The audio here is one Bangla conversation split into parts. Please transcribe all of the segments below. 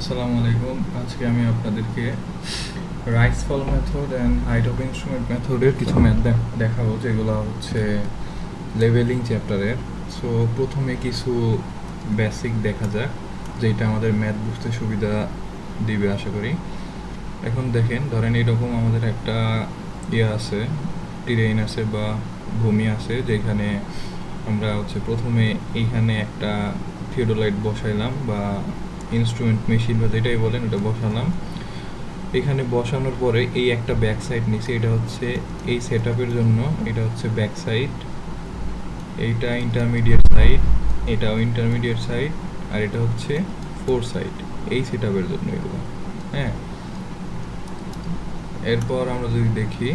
আসসালামু আলাইকুম। আজকে আমি আপনাদেরকে rise fall method and height of instrument মেথডের কিছু ম্যাথ দেখাবো, যেগুলো হচ্ছে লেভেলিং চ্যাপ্টারের। সো প্রথমে কিছু বেসিক দেখা যাক, যেটা আমাদের ম্যাথ বুঝতে সুবিধা দিবে আশা করি। এখন দেখেন, ধরেন এরকম আমাদের একটা আছে, টেরেইন আছে বা ভূমি আছে, যেখানে আমরা হচ্ছে প্রথমে এইখানে একটা থিওডোলাইট বসাইলাম বা ইনস্ট্রুমেন্ট মেশিন বা যেটাই বলেন ওটা বসালাম। এখানে বসানোর পরে এই একটা ব্যাক সাইড নিচে, এটা হচ্ছে এই সেট আপের জন্য, এটা হচ্ছে ব্যাক সাইড, এইটা ইন্টারমিডিয়েট সাইড, এটাও ইন্টারমিডিয়েট সাইড, আর এটা হচ্ছে ফোর সাইড এই সেট আপের জন্য এগুলো। হ্যাঁ, এরপর আমরা যদি দেখি,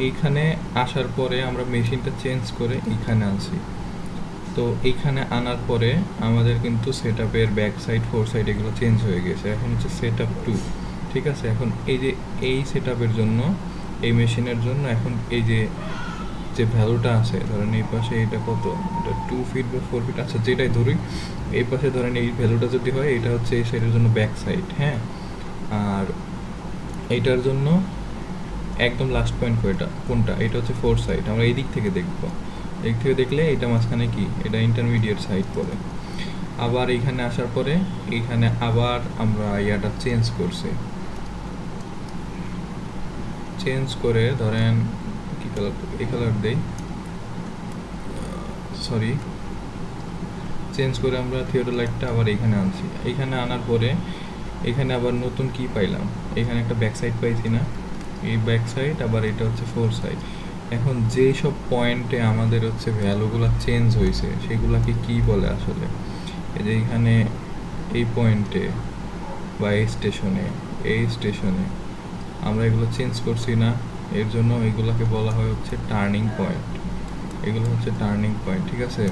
এইখানে আসার পরে আমরা মেশিনটা চেঞ্জ করে এইখানে আনছি। তো এইখানে আনার পরে আমাদের কিন্তু সেট আপের ব্যাক সাইড ফোর সাইড এগুলো চেঞ্জ হয়ে গেছে। এখন হচ্ছে সেট আপ 2, ঠিক আছে। এখন এই যে এই সেট আপের জন্য, এই মেশিনের জন্য, এখন এই যে যে ভ্যালুটা আছে, ধরেন এই পাশে এটা কত, এটা 2 ফিট বা 4 ফিট, আচ্ছা যেটাই ধরি, এই পাশে ধরেন এই ভ্যালুটা যদি হয়, এটা হচ্ছে এই সাইডের জন্য ব্যাক সাইড। হ্যাঁ, আর এইটার জন্য একদম লাস্ট পয়েন্ট কোনটা, এটা হচ্ছে ফোর সাইড। আমরা এই দিক থেকে দেখবো, এদিক থেকে দেখলে এটা মাঝখানে কি, এটা ইন্টারমিডিয়েট সাইড পড়ে। আবার এইখানে আসার পরে এইখানে আবার আমরা ইয়াটা চেঞ্জ করছি, চেঞ্জ করে ধরেন কি কালার, এই কালার দেই, সরি, চেঞ্জ করে আমরা থিওডোলাইটটা আবার এইখানে আনছি। এইখানে আনার পরে এখানে আবার নতুন কি পাইলাম, এখানে একটা ব্যাক সাইড পাইছি না, এই ব্যাক সাইড, আবার এটা হচ্ছে ফোর সাইড। এখন যেই সব পয়েন্টে আমাদের হচ্ছে ভ্যালুগুলো চেঞ্জ হয়েছে সেগুলাকে কি বলে আসলে, এই যে এখানে এই পয়েন্টে বা এই স্টেশনে আমরা এগুলো চেঞ্জ করছি না, এর জন্য এগুলোকে বলা হয় হচ্ছে টার্নিং পয়েন্ট। এগুলো হচ্ছে টার্নিং পয়েন্ট, ঠিক আছে।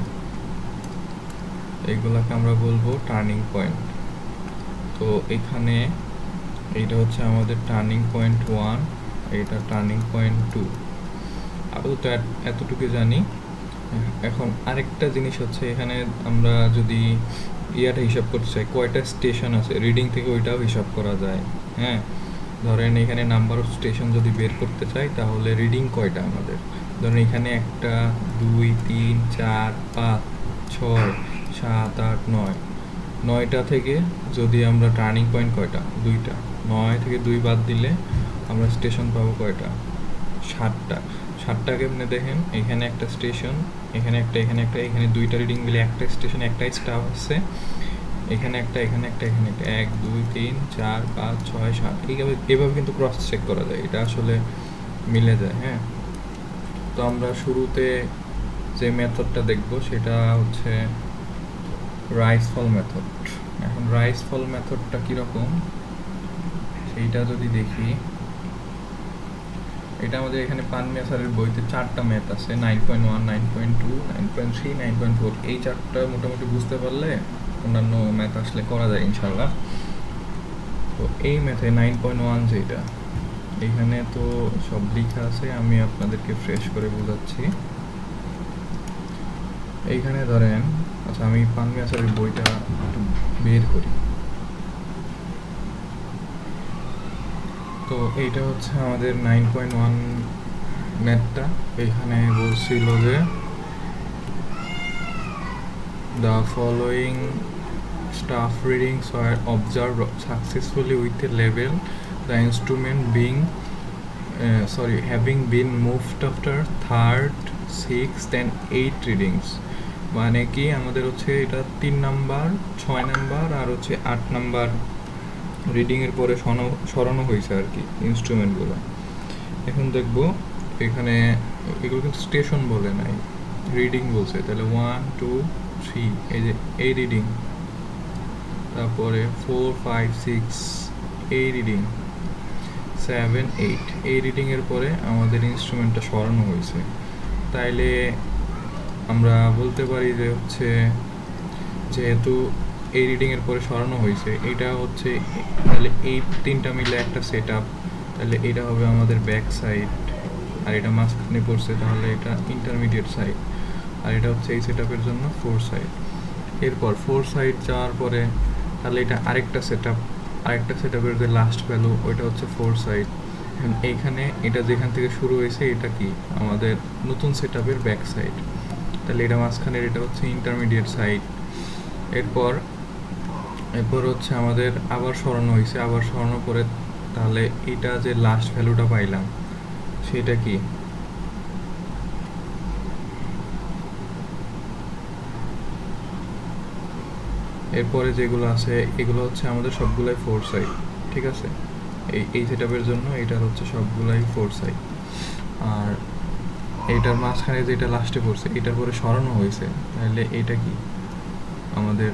এগুলাকে আমরা বলবো টার্নিং পয়েন্ট। তো এখানে এইটা হচ্ছে আমাদের টার্নিং পয়েন্ট 1, এটা টার্নিং পয়েন্ট 2। আপাতত এতটুকু জানি। এখন আরেকটা জিনিস হচ্ছে, এখানে আমরা যদি ইয়াটা হিসাব করতে চাই, কয়টা স্টেশন আছে রিডিং থেকে, ওইটাও হিসাব করা যায়। হ্যাঁ, ধরেন এখানে নাম্বার অফ স্টেশন যদি বের করতে চাই, তাহলে রিডিং কয়টা আমাদের, ধরেন এখানে 1 2 3 4 5 6 7 8 9, 9টা থেকে যদি আমরা টার্নিং পয়েন্ট কয়টা, 2টা, 9 থেকে 2 বাদ দিলে আমরা স্টেশন পাবো কয়টা, 7টা। 7টা কেমনে দেখেন, এখানে একটা স্টেশন, এখানে একটা, এখানে একটা, এখানে 2টা রিডিং মিলে একটা স্টেশন, একটাই স্টাফ আছে, এখানে একটা, এখানে একটা, এখানে একটা, 1 2 3 4 5 6 7, এইভাবে কিন্তু ক্রস চেক করা যায়, এটা আসলে মিলে যায়। হ্যাঁ, তো আমরা শুরুতে যে মেথডটা দেখব সেটা হচ্ছে রাইস ফল মেথড। এখন রাইস ফল মেথডটা কীরকম সেইটা যদি দেখি, এটা আমাদের এখানে পানমিয়া স্যারের বইতে 4টা ম্যাথ আছে, 9.1 9.2 9.3 9.4। এই 4টা মোটামুটি বুঝতে পারলে অন্যান্য ম্যাথ আসলে করা যায় ইনশাল্লাহ। তো এই ম্যাথে 9.1 যেটা, এখানে তো সব লেখা আছে, আমি আপনাদেরকে ফ্রেশ করে বোঝাচ্ছি। এইখানে ধরেন, আচ্ছা আমি পানমিয়া স্যারের বইটা একটু বের করি। তো এইটা হচ্ছে আমাদের 9.1 ম্যাথটা। এখানে বলছিল যে the following staff readings were observed successfully with a level, the instrument being having been moved after 3rd 6th and 8th readings। মানে কি আমাদের হচ্ছে এটা 3 নাম্বার 6 নাম্বার আর হচ্ছে 8 নাম্বার রিডিংয়ের পরে সরানো হয়েছে আর কি ইনস্ট্রুমেন্টগুলো। এখন দেখব এখানে এগুলো কিন্তু স্টেশন বলে নাই, রিডিং বলছে। তাহলে 1 2 3, এই যে এই রিডিং, তারপরে 4 5 6 এই রিডিং, 7 8 এই রিডিংয়ের পরে আমাদের ইনস্ট্রুমেন্টটা সরানো হয়েছে। তাইলে আমরা বলতে পারি যে হচ্ছে, যেহেতু এই রিডিংয়ের পরে সরানো হয়েছে, এটা হচ্ছে, তাহলে এই 3টা মিলে একটা সেট আপ, তাহলে এটা হবে আমাদের ব্যাক সাইড, আর এটা মাঝখানে পড়ছে, তাহলে এটা ইন্টারমিডিয়েট সাইড, আর এটা হচ্ছে এই সেট আপের জন্য ফোর সাইড। এরপর ফোর সাইড যাওয়ার পরে তাহলে এটা আরেকটা সেটআপের যে লাস্ট ভ্যালু ওইটা হচ্ছে 4 সাইড। এইখানে এটা যেখান থেকে শুরু হয়েছে এটা কি আমাদের নতুন সেটআপের ব্যাক সাইড, তাহলে এটা মাঝখানের এটা হচ্ছে ইন্টারমিডিয়েট সাইড। এরপর হচ্ছে আমাদের আবার সরানো হয়েছে, আবার সরানোর পরে তাহলে এটা যে লাস্ট ভ্যালুটা পাইলাম সেটা কি এরপরে যেগুলো আছে এগুলো হচ্ছে আমাদের সবগুলাই 4 সাইড, ঠিক আছে। এই সেটআপের জন্য এটার হচ্ছে সবগুলাই 4 সাইড। আর এইটার মাঝখানে যেটা লাস্টে পড়ছে এটার পরে সরানো হয়েছে, তাহলে এটা কি আমাদের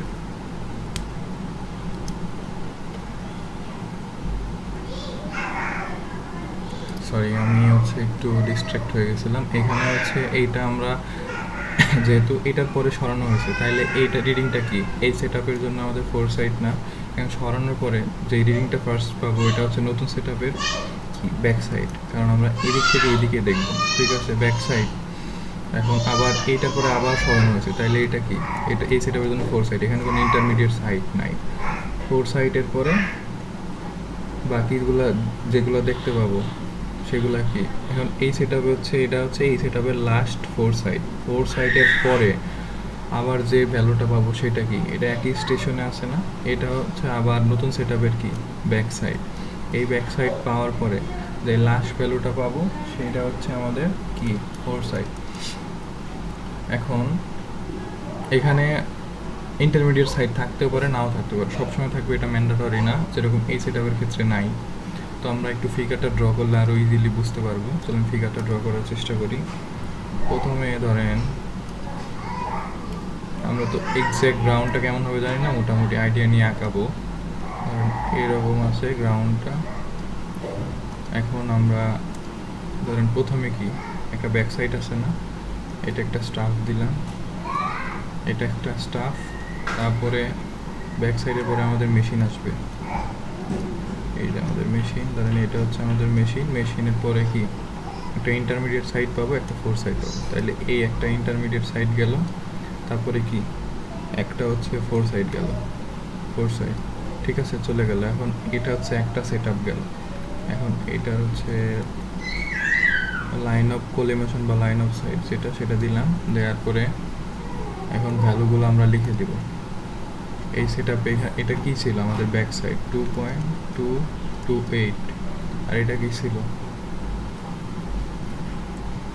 সরি আমি হচ্ছে একটু ডিস্ট্র্যাক্ট হয়ে গেছিলাম। এখানে হচ্ছে এইটা আমরা যেহেতু এটার পরে সরানো হয়েছে তাহলে এইটা রিডিংটা কি এই সেটআপের জন্য আমাদের 4 সাইড না, কারণ সরানোর পরে যে রিডিংটা ফার্স্ট পাবো এটা হচ্ছে নতুন সেটআপের ব্যাক সাইড, কারণ আমরা এদিক থেকে এদিকে দেখব, ঠিক আছে, ব্যাক সাইড। এখন আবার এইটার পরে আবার সরানো হয়েছে তাহলে এটা কি এটা এই সেটআপের জন্য 4 সাইড, এখানে কোনো ইন্টারমিডিয়েট সাইড নাই। 4 সাইডের পরে বাকিগুলো যেগুলো দেখতে পাবো সেগুলা কি এখন এই সেটআপে হচ্ছে এটা হচ্ছে এই সেটআপের লাস্ট 4 সাইডের পরে আবার যে ভ্যালুটা পাবো সেটা কি এটা একই স্টেশনে আছে না, এটা হচ্ছে আবার নতুন সেটআপের কি ব্যাক সাইড। এই ব্যাক সাইড পাওয়ার পরে যে লাস্ট ভ্যালুটা পাবো সেটা হচ্ছে আমাদের কি 4 সাইড। এখন এখানে ইন্টারমিডিয়েট সাইড থাকতেও পারে নাও থাকতে পারে, সবসময় থাকবে এটা ম্যান্ডেটরি না, যেরকম এই সেটআপের ক্ষেত্রে নাই। তো আমরা একটু ফিগারটা ড্র করলে আরও ইজিলি বুঝতে পারবো। চলুন ফিগারটা ড্র করার চেষ্টা করি। প্রথমে ধরেন আমরা তো এক্স্যাক্ট গ্রাউন্ডটা কেমন হবে জানি না, মোটামুটি আইডিয়া নিয়ে আঁকাবো। ধরেন এরকম আছে গ্রাউন্ডটা। এখন আমরা ধরেন প্রথমে কি একটা ব্যাক সাইড আছে না, এটা একটা স্টাফ দিলাম, এটা একটা স্টাফ, তারপরে ব্যাক সাইডের পরে আমাদের মেশিন আসবে, এই যে আমাদের মেশিন, ধরেন এটা হচ্ছে আমাদের মেশিনের পরে কি একটা ইন্টারমিডিয়েট সাইড পাবো, একটা 4 সাইড পাবো। তাহলে এই একটা ইন্টারমিডিয়েট সাইড গেল, তারপরে কি একটা হচ্ছে 4 সাইড গেল, 4 সাইড, ঠিক আছে, চলে গেল। এখন এটা হচ্ছে একটা সেটআপ গেল। এখন এটা হচ্ছে লাইন অফ কোলিমেশন বা লাইন অফ সাইড সেটা দিলাম, দেওয়ার পরে এখন ভ্যালুগুলো আমরা লিখে দিব। এই সেটআপে এটা কি ছিল আমাদের ব্যাক সাইড 2.228, আর এটা কি ছিল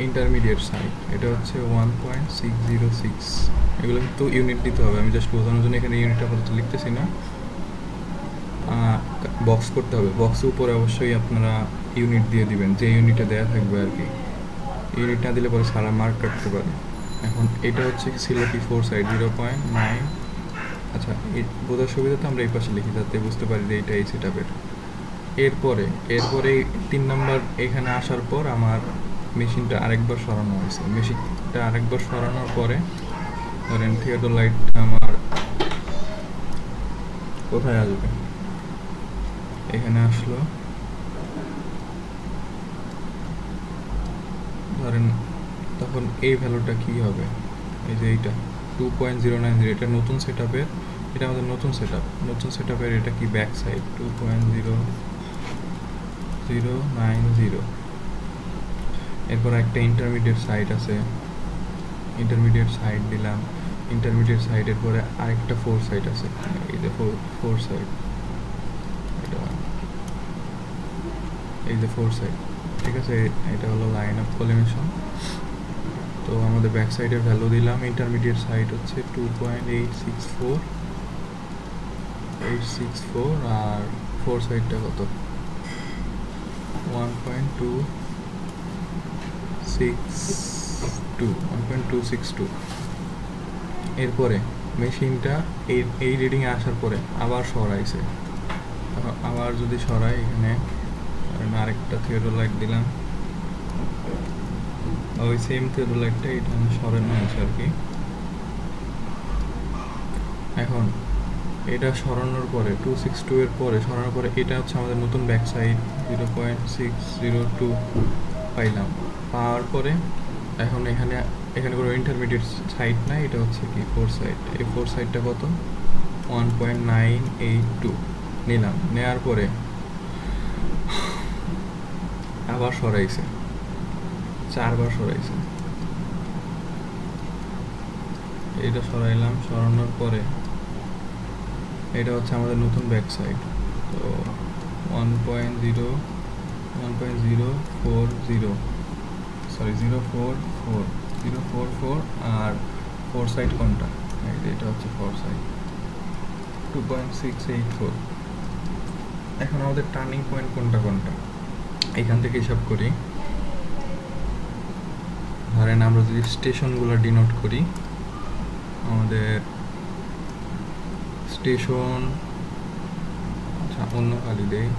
ইন্টারমিডিয়েট সাইড, এটা হচ্ছে 1.606। এগুলো কিন্তু ইউনিট দিতে হবে, আমি জাস্ট বোঝানোর জন্য এখানে ইউনিট আপাতত লিখতেছি না, বক্স করতে হবে। বক্সের উপরে অবশ্যই আপনারা ইউনিট দিয়ে দিবেন, যে ইউনিটে দেওয়া থাকবে আর কি। ইউনিট না দিলে পরে সারা মার্ক কাটতে পারে। এখন এটা হচ্ছে ছিল কি 4 সাইড 0.9। আচ্ছা, এই বোঝার সুবিধাতে আমরা এই পাশে লিখি যাতে বুঝতে পারি যে এইটা এই সেটআপের। এরপরে 3 নাম্বার এখানে আসার পর আমার মেশিনটা আরেকবার সরানো হয়েছে। মেশিনটা আরেকবার সরানোর পরে ধরেন থিওডোলাইটটা আমার কোথায় আসবে, এখানে আসলো। ধরেন তখন এই ভ্যালুটা কি হবে, এই যে এইটা 2.090, এটা নতুন সেটআপের, এটা আমাদের নতুন সেটআপের এটা কি ব্যাক সাইড 2.0090। এরপর একটা ইন্টারমিডিয়েট সাইড আছে, ইন্টারমিডিয়েট সাইড দিলাম, ইন্টারমিডিয়েট সাইডের পরে আরেকটা 4 সাইড আছে, এই যে 4 সাইড, এই যে 4 সাইড, ঠিক আছে। এটা হলো লাইন অফ কোলিমেশন। তো আমাদের ব্যাক সাইডের ভ্যালু দিলাম, ইন্টারমিডিয়েট সাইড হচ্ছে 2.864, আর 4 সাইডটা কত 1.262। এরপরে মেশিনটা এই রিডিংয়ে আসার পরে আবার সরাইছে, আবার যদি সরাই এখানে আরেকটা থিওডোলাইট দিলাম, ওই সেম থিওডোলাইটটা এটা আমি সরানো হয়েছে আর কি। এখন এটা সরানোর পরে 262 এর পরে সরানোর পরে এটা হচ্ছে আমাদের নতুন ব্যাক সাইড 0.602 পাইলাম। পাওয়ার পরে এখন এখানে কোনো ইন্টারমিডিয়েট সাইড নাই, এটা হচ্ছে কি 4 সাইড। এই 4 সাইডটা কত 1.982 নিলাম, নেওয়ার পরে আবার সরাইছে, 4 বার সরাইছে। এটা সরাইলাম, সরানোর পরে এটা হচ্ছে আমাদের নতুন ব্যাক সাইড। তো 0.044 আর 4 সাইড কোনটা, এটা হচ্ছে 4 সাইড 2.684। এখন আমাদের টার্নিং পয়েন্ট কোনটা কোনটা এখান থেকে হিসাব করি। ধরেন আমরা যদি স্টেশনগুলো ডিনোট করি, আমাদের স্টেশন, আচ্ছা অন্য খালি দেই,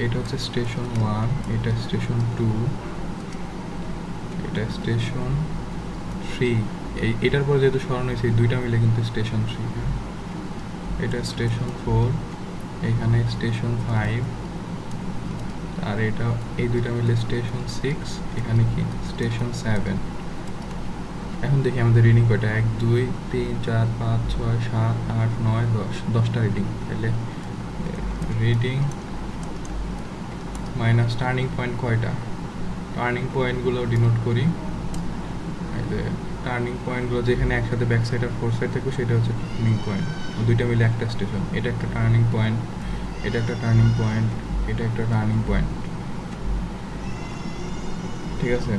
এটা হচ্ছে স্টেশন 1, এটা স্টেশন 2, এটা স্টেশন 3। এটার পর যেহেতু সরানো হয়েছে এই দুইটা মিলে কিন্তু স্টেশন 3। এটা স্টেশন 4, এখানে স্টেশন 5, আর এটা এই দুইটা মিলে স্টেশন 6, এখানে কি স্টেশন 7। এখন দেখি আমাদের রিডিং কয়টা, 1 2 3 4 5 6 7 8 9 10, 10টা রিডিং। তাহলে রিডিং মাইনাস টার্নিং পয়েন্ট কয়টা, টার্নিং পয়েন্টগুলো ডিনোট করি। এই যে টার্নিং পয়েন্টগুলো যেখানে একসাথে ব্যাক সাইড আর 4 সাইড থাকবে সেটা হচ্ছে টার্নিং পয়েন্ট, দুইটা মিলে একটা স্টেশন। এটা একটা টার্নিং পয়েন্ট, এটা একটা টার্নিং পয়েন্ট, এটা একটা টার্নিং পয়েন্ট, ঠিক আছে।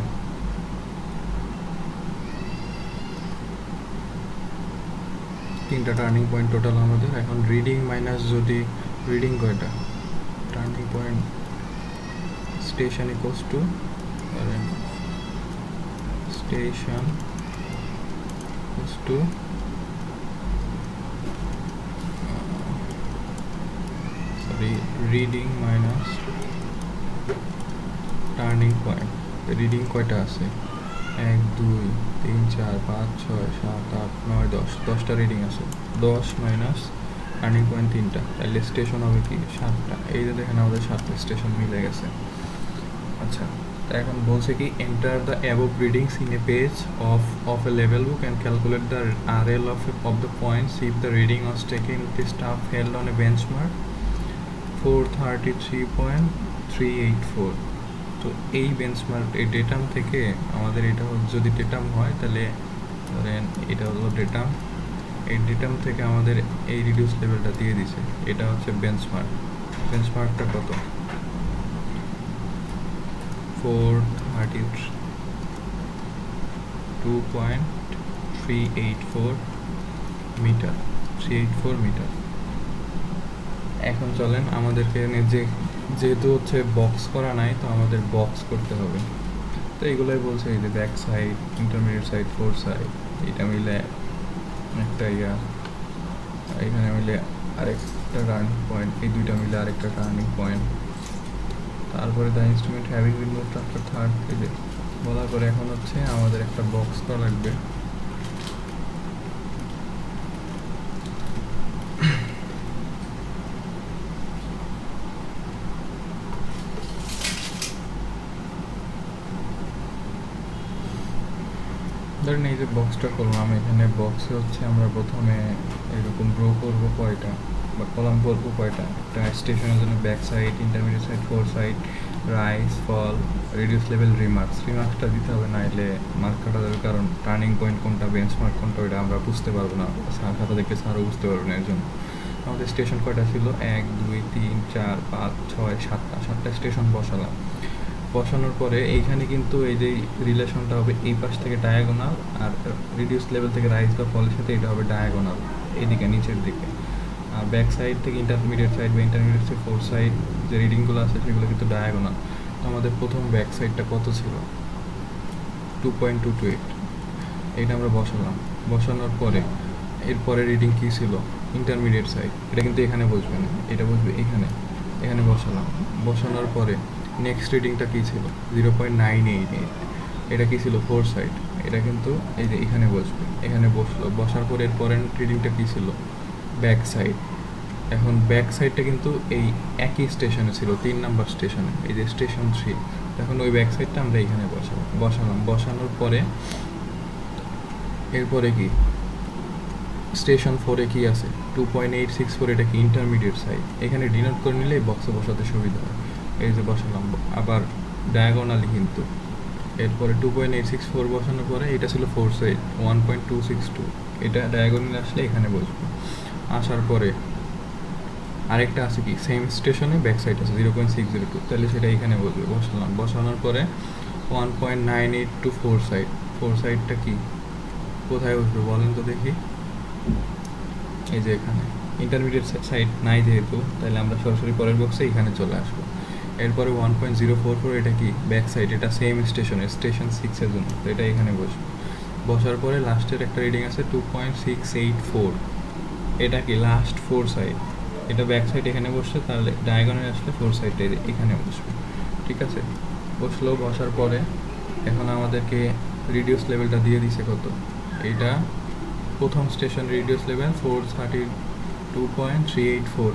তিনটা টার্নিং পয়েন্ট টোটাল আমাদের। এখন রিডিং মাইনাস যদি রিডিং কয়টা, turning point station equals to station equals to reading minus turning point. Reading কয়টা আছে, 1 2 3 4 5 6 7 8 9 10, 10টা রিডিং আছে। 10 মাইনাস টার্নিং পয়েন্ট 3টা, তাহলে স্টেশন হবে কি 7টা। এই যে দেখেন আমাদের 7টা স্টেশন মিলে গেছে। আচ্ছা, তো এখন বলছে কি enter the above readings in a page of A level book and calculate the RL of the points if the reading was taken with the staff held on a benchmark 433.384। তো এই বেঞ্চমার্ক এই ডেটাম থেকে আমাদের এটা যদি ডেটাম হয় তাহলে ধরেন এটা হলো ডেটাম, এই ডেটাম থেকে আমাদের এই রিডিউস লেভেলটা দিয়ে দিছে, এটা হচ্ছে বেঞ্চমার্ক। বেঞ্চমার্কটা কত, 432.384 মিটার, 384 মিটার। এখন চলেন আমাদেরকে যেহেতু হচ্ছে বক্স করা নাই তো আমাদের বক্স করতে হবে। তো এইগুলোই বলছে, এই যে back sight, intermediate sight, 4 side, এটা মিলে একটা এখানে মিলে আরেকটা টার্নিং পয়েন্ট, এই দুইটা মিলে আরেকটা টার্নিং পয়েন্ট। তারপরে the instrument having removed after third, এই যে বলার পরে এখন হচ্ছে আমাদের একটা বক্স করা লাগবে। ধরেন এই যে বক্সটা করলাম, এখানে বক্সে হচ্ছে আমরা প্রথমে এরকম রো করবো কয়টা বা কলাম করবো কয়টা, একটা স্টেশনের জন্য back sight, intermediate sight, 4 sight, rise, fall, reduce level, রিমার্কসটা দিতে হবে, নাইলে মার্ক কাটা যাবে। কারণ টার্নিং পয়েন্ট কোনটা, বেঞ্চমার্ক কোনটা, ওইটা আমরা বুঝতে পারবো না, খাতা দেখে স্যারও বুঝতে পারবো না। এর জন্য আমাদের স্টেশন কয়টা ছিল, 1 2 3 4 5 6 7টা স্টেশন বসালাম। বসানোর পরে এইখানে কিন্তু এই যে রিলেশনটা হবে এই পাশ থেকে ডায়াগোনাল, আর রিডিউস লেভেল থেকে রাইজ বা ফলের সাথে এটা হবে ডায়াগোনাল এইদিকে নিচের দিকে। আর ব্যাক সাইড থেকে ইন্টারমিডিয়েট সাইড বা ইন্টারমিডিয়েট থেকে 4 সাইড যে রিডিংগুলো আছে সেগুলো কিন্তু ডায়াগোনাল। তো আমাদের প্রথম ব্যাক সাইডটা কত ছিল, 2.228, এইটা আমরা বসালাম। বসানোর পরে এরপরে রিডিং কী ছিল, ইন্টারমিডিয়েট সাইড, এটা কিন্তু এখানে বসবে না, এটা বসবে এখানে বসালাম। বসানোর পরে নেক্সট রিডিংটা কী ছিল, 0.988, এটা কী ছিল 4 সাইড, এটা কিন্তু এই যে এখানে বসবে, এখানে বসলো। বসার পরে এর পরের রিডিংটা কী ছিল, ব্যাক সাইড। এখন ব্যাক সাইডটা কিন্তু এই একই স্টেশনে ছিল, 3 নাম্বার স্টেশনে, এই যে স্টেশন 3। এখন ওই ব্যাক সাইডটা আমরা এখানে বসালাম। বসানোর পরে এরপরে কি স্টেশন 4-এ কি আছে 2.864, এটা কি ইন্টারমিডিয়েট সাইড, এখানে ডিনোট করে নিলে এই বক্সে বসাতে সুবিধা হয়। এই যে বসালাম, আবার ডায়াগোনালি কিন্তু। এরপরে 2.864 বসানোর পরে এটা ছিল 4 সাইড 1.262, এটা ডায়াগোনালি আসলে এখানে বসবে। আসার পরে আরেকটা আছে কি সেম স্টেশনে ব্যাক সাইড আছে 0.602, তাহলে সেটা এখানে বসবে। বসালাম, বসানোর পরে 1.982 সাইড, 4 সাইডটা কি কোথায় বসবে বলেন তো দেখি? এই যে এখানে ইন্টারমিডিয়েট সাইড নাই যেহেতু, তাহলে আমরা সরাসরি পরের বক্সে এখানে চলে আসবো। এরপরে 1.044, এটা কি ব্যাক সাইড, এটা সেম স্টেশনে স্টেশন 6-এর জন্য, তো এটা এখানে বসবে। বসার পরে লাস্টের একটা রিডিং আছে 2.684, এটা কি লাস্ট 4 সাইড, এটা ব্যাক সাইড এখানে বসছে, তাহলে ডায়াগোনালে আসলে 4 সাইডটা এখানে বসবে। ঠিক আছে, বসলো। বসার পরে এখন আমাদেরকে রিডিউস লেভেলটা দিয়ে দিছে কত, এইটা প্রথম স্টেশন রিডিউস লেভেল 432.384,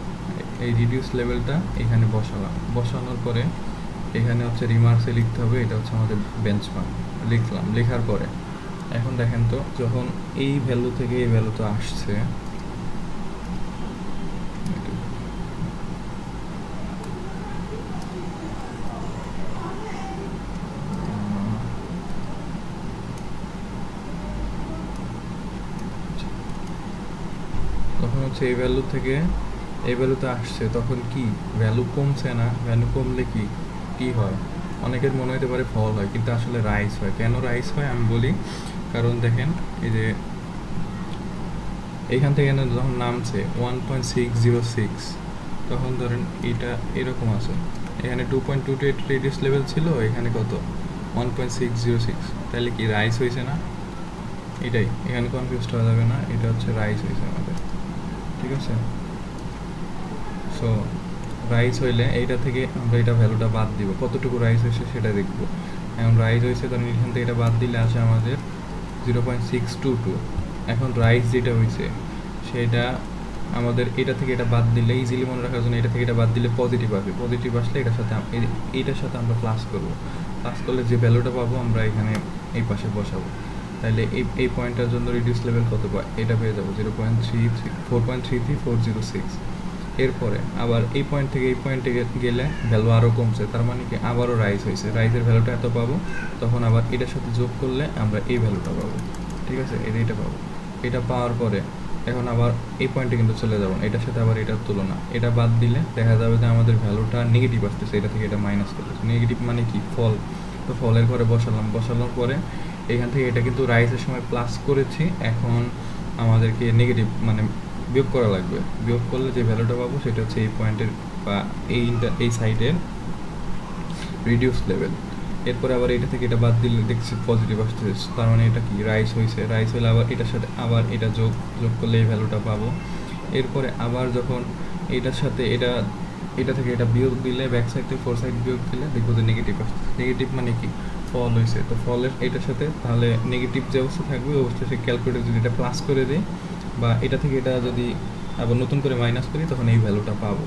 এই রিডিউস লেভেলটা এখানে বসালাম। বসানোর পরে এখানে হচ্ছে রিমার্কসে লিখতে হবে, এটা হচ্ছে আমাদের বেঞ্চমার্ক। লিখলাম, লেখার পরে এখন দেখেন তো যখন এই ভ্যালু থেকে এই ভ্যালুতে আসছে, তখন হচ্ছে এই ভ্যালু থেকে এই ভ্যালুতে আসছে, তখন কি ভ্যালু কমছে না? ভ্যালু কমলে কি কি হয়? অনেকের মনে হতে পারে ফল হয়, কিন্তু আসলে রাইজ হয়। কেন রাইজ হয় আমি বলি, কারণ দেখেন এই যে এইখান থেকে যখন নামছে 1.606, তখন ধরেন এটা এরকম আছে, এখানে 2.28 রেডিয়াস লেভেল ছিল, এখানে কত 1.606, তাহলে কি রাইজ হয়েছে না? এটাই, এখানে কনফিউজ হওয়া যাবে না, এটা হচ্ছে রাইজ হয়েছে আমাদের। ঠিক আছে, সো রাইজ হইলে এইটা থেকে আমরা এটা ভ্যালুটা বাদ দিব, কতটুকু রাইজ হয়েছে সেটা দেখব। এখন রাইজ হয়েছে, তখন এখান থেকে এটা বাদ দিলে আসে আমাদের 0.622। এখন রাইজ যেটা হয়েছে সেটা আমাদের এটা থেকে এটা বাদ দিলে ইজিলি মনে রাখার জন্য এটা থেকে এটা বাদ দিলে পজিটিভ আসবে। পজিটিভ আসলে এটার সাথে এইটার সাথে আমরা প্লাস করব, প্লাস করলে যে ভ্যালুটা পাবো আমরা এখানে এই পাশে বসাবো। তাহলে এই পয়েন্টটার জন্য রিডিউস লেভেল কত পায়, এটা পেয়ে যাবো 4.33406। এরপরে আবার এই পয়েন্ট থেকে এই পয়েন্টে গেলে ভ্যালু আরও কমছে, তার মানে কি আবারও রাইজ হয়েছে, রাইজের ভ্যালুটা এত পাবো, তখন আবার এটার সাথে যোগ করলে আমরা এই ভ্যালুটা পাবো। ঠিক আছে, এইটা পাবো। এটা পাওয়ার পরে এখন আবার এই পয়েন্টে কিন্তু চলে যাবো, এটার সাথে আবার এটার তুলনা, এটা বাদ দিলে দেখা যাবে যে আমাদের ভ্যালুটা নেগেটিভ আসতেছে, এটা থেকে এটা মাইনাস করতেছে। নেগেটিভ মানে কি ফল, তো ফলের ঘরে বসানোর পরে এখান থেকে এটা কিন্তু রাইজের সময় প্লাস করেছি, এখন আমাদেরকে নেগেটিভ মানে বিয়োগ করা লাগবে। বিয়োগ করলে যে ভ্যালুটা পাবো সেটা হচ্ছে এই পয়েন্টের বা এই সাইডের রিডিউস লেভেল। এরপরে আবার এটা থেকে এটা বাদ দিলে দেখছি পজিটিভ আসতেছে, তার মানে এটা কি রাইজ হয়েছে। রাইজ হলে আবার এটার সাথে আবার এটা যোগ করলে এই ভ্যালুটা পাবো। এরপরে আবার যখন এটার সাথে এটা থেকে এটা বিয়োগ দিলে ব্যাক সাইড থেকে 4 সাইড বিয়োগ দিলে দেখবো যে নেগেটিভ আসছে। নেগেটিভ মানে কি ফল হয়েছে, তো ফলের এটার সাথে তাহলে নেগেটিভ যে অবস্থা থাকবে ওই অবস্থায় সে ক্যালকুলেটর যদি এটা প্লাস করে দিই বা এটা থেকে এটা যদি আবার নতুন করে মাইনাস করি, তখন এই ভ্যালুটা পাবো,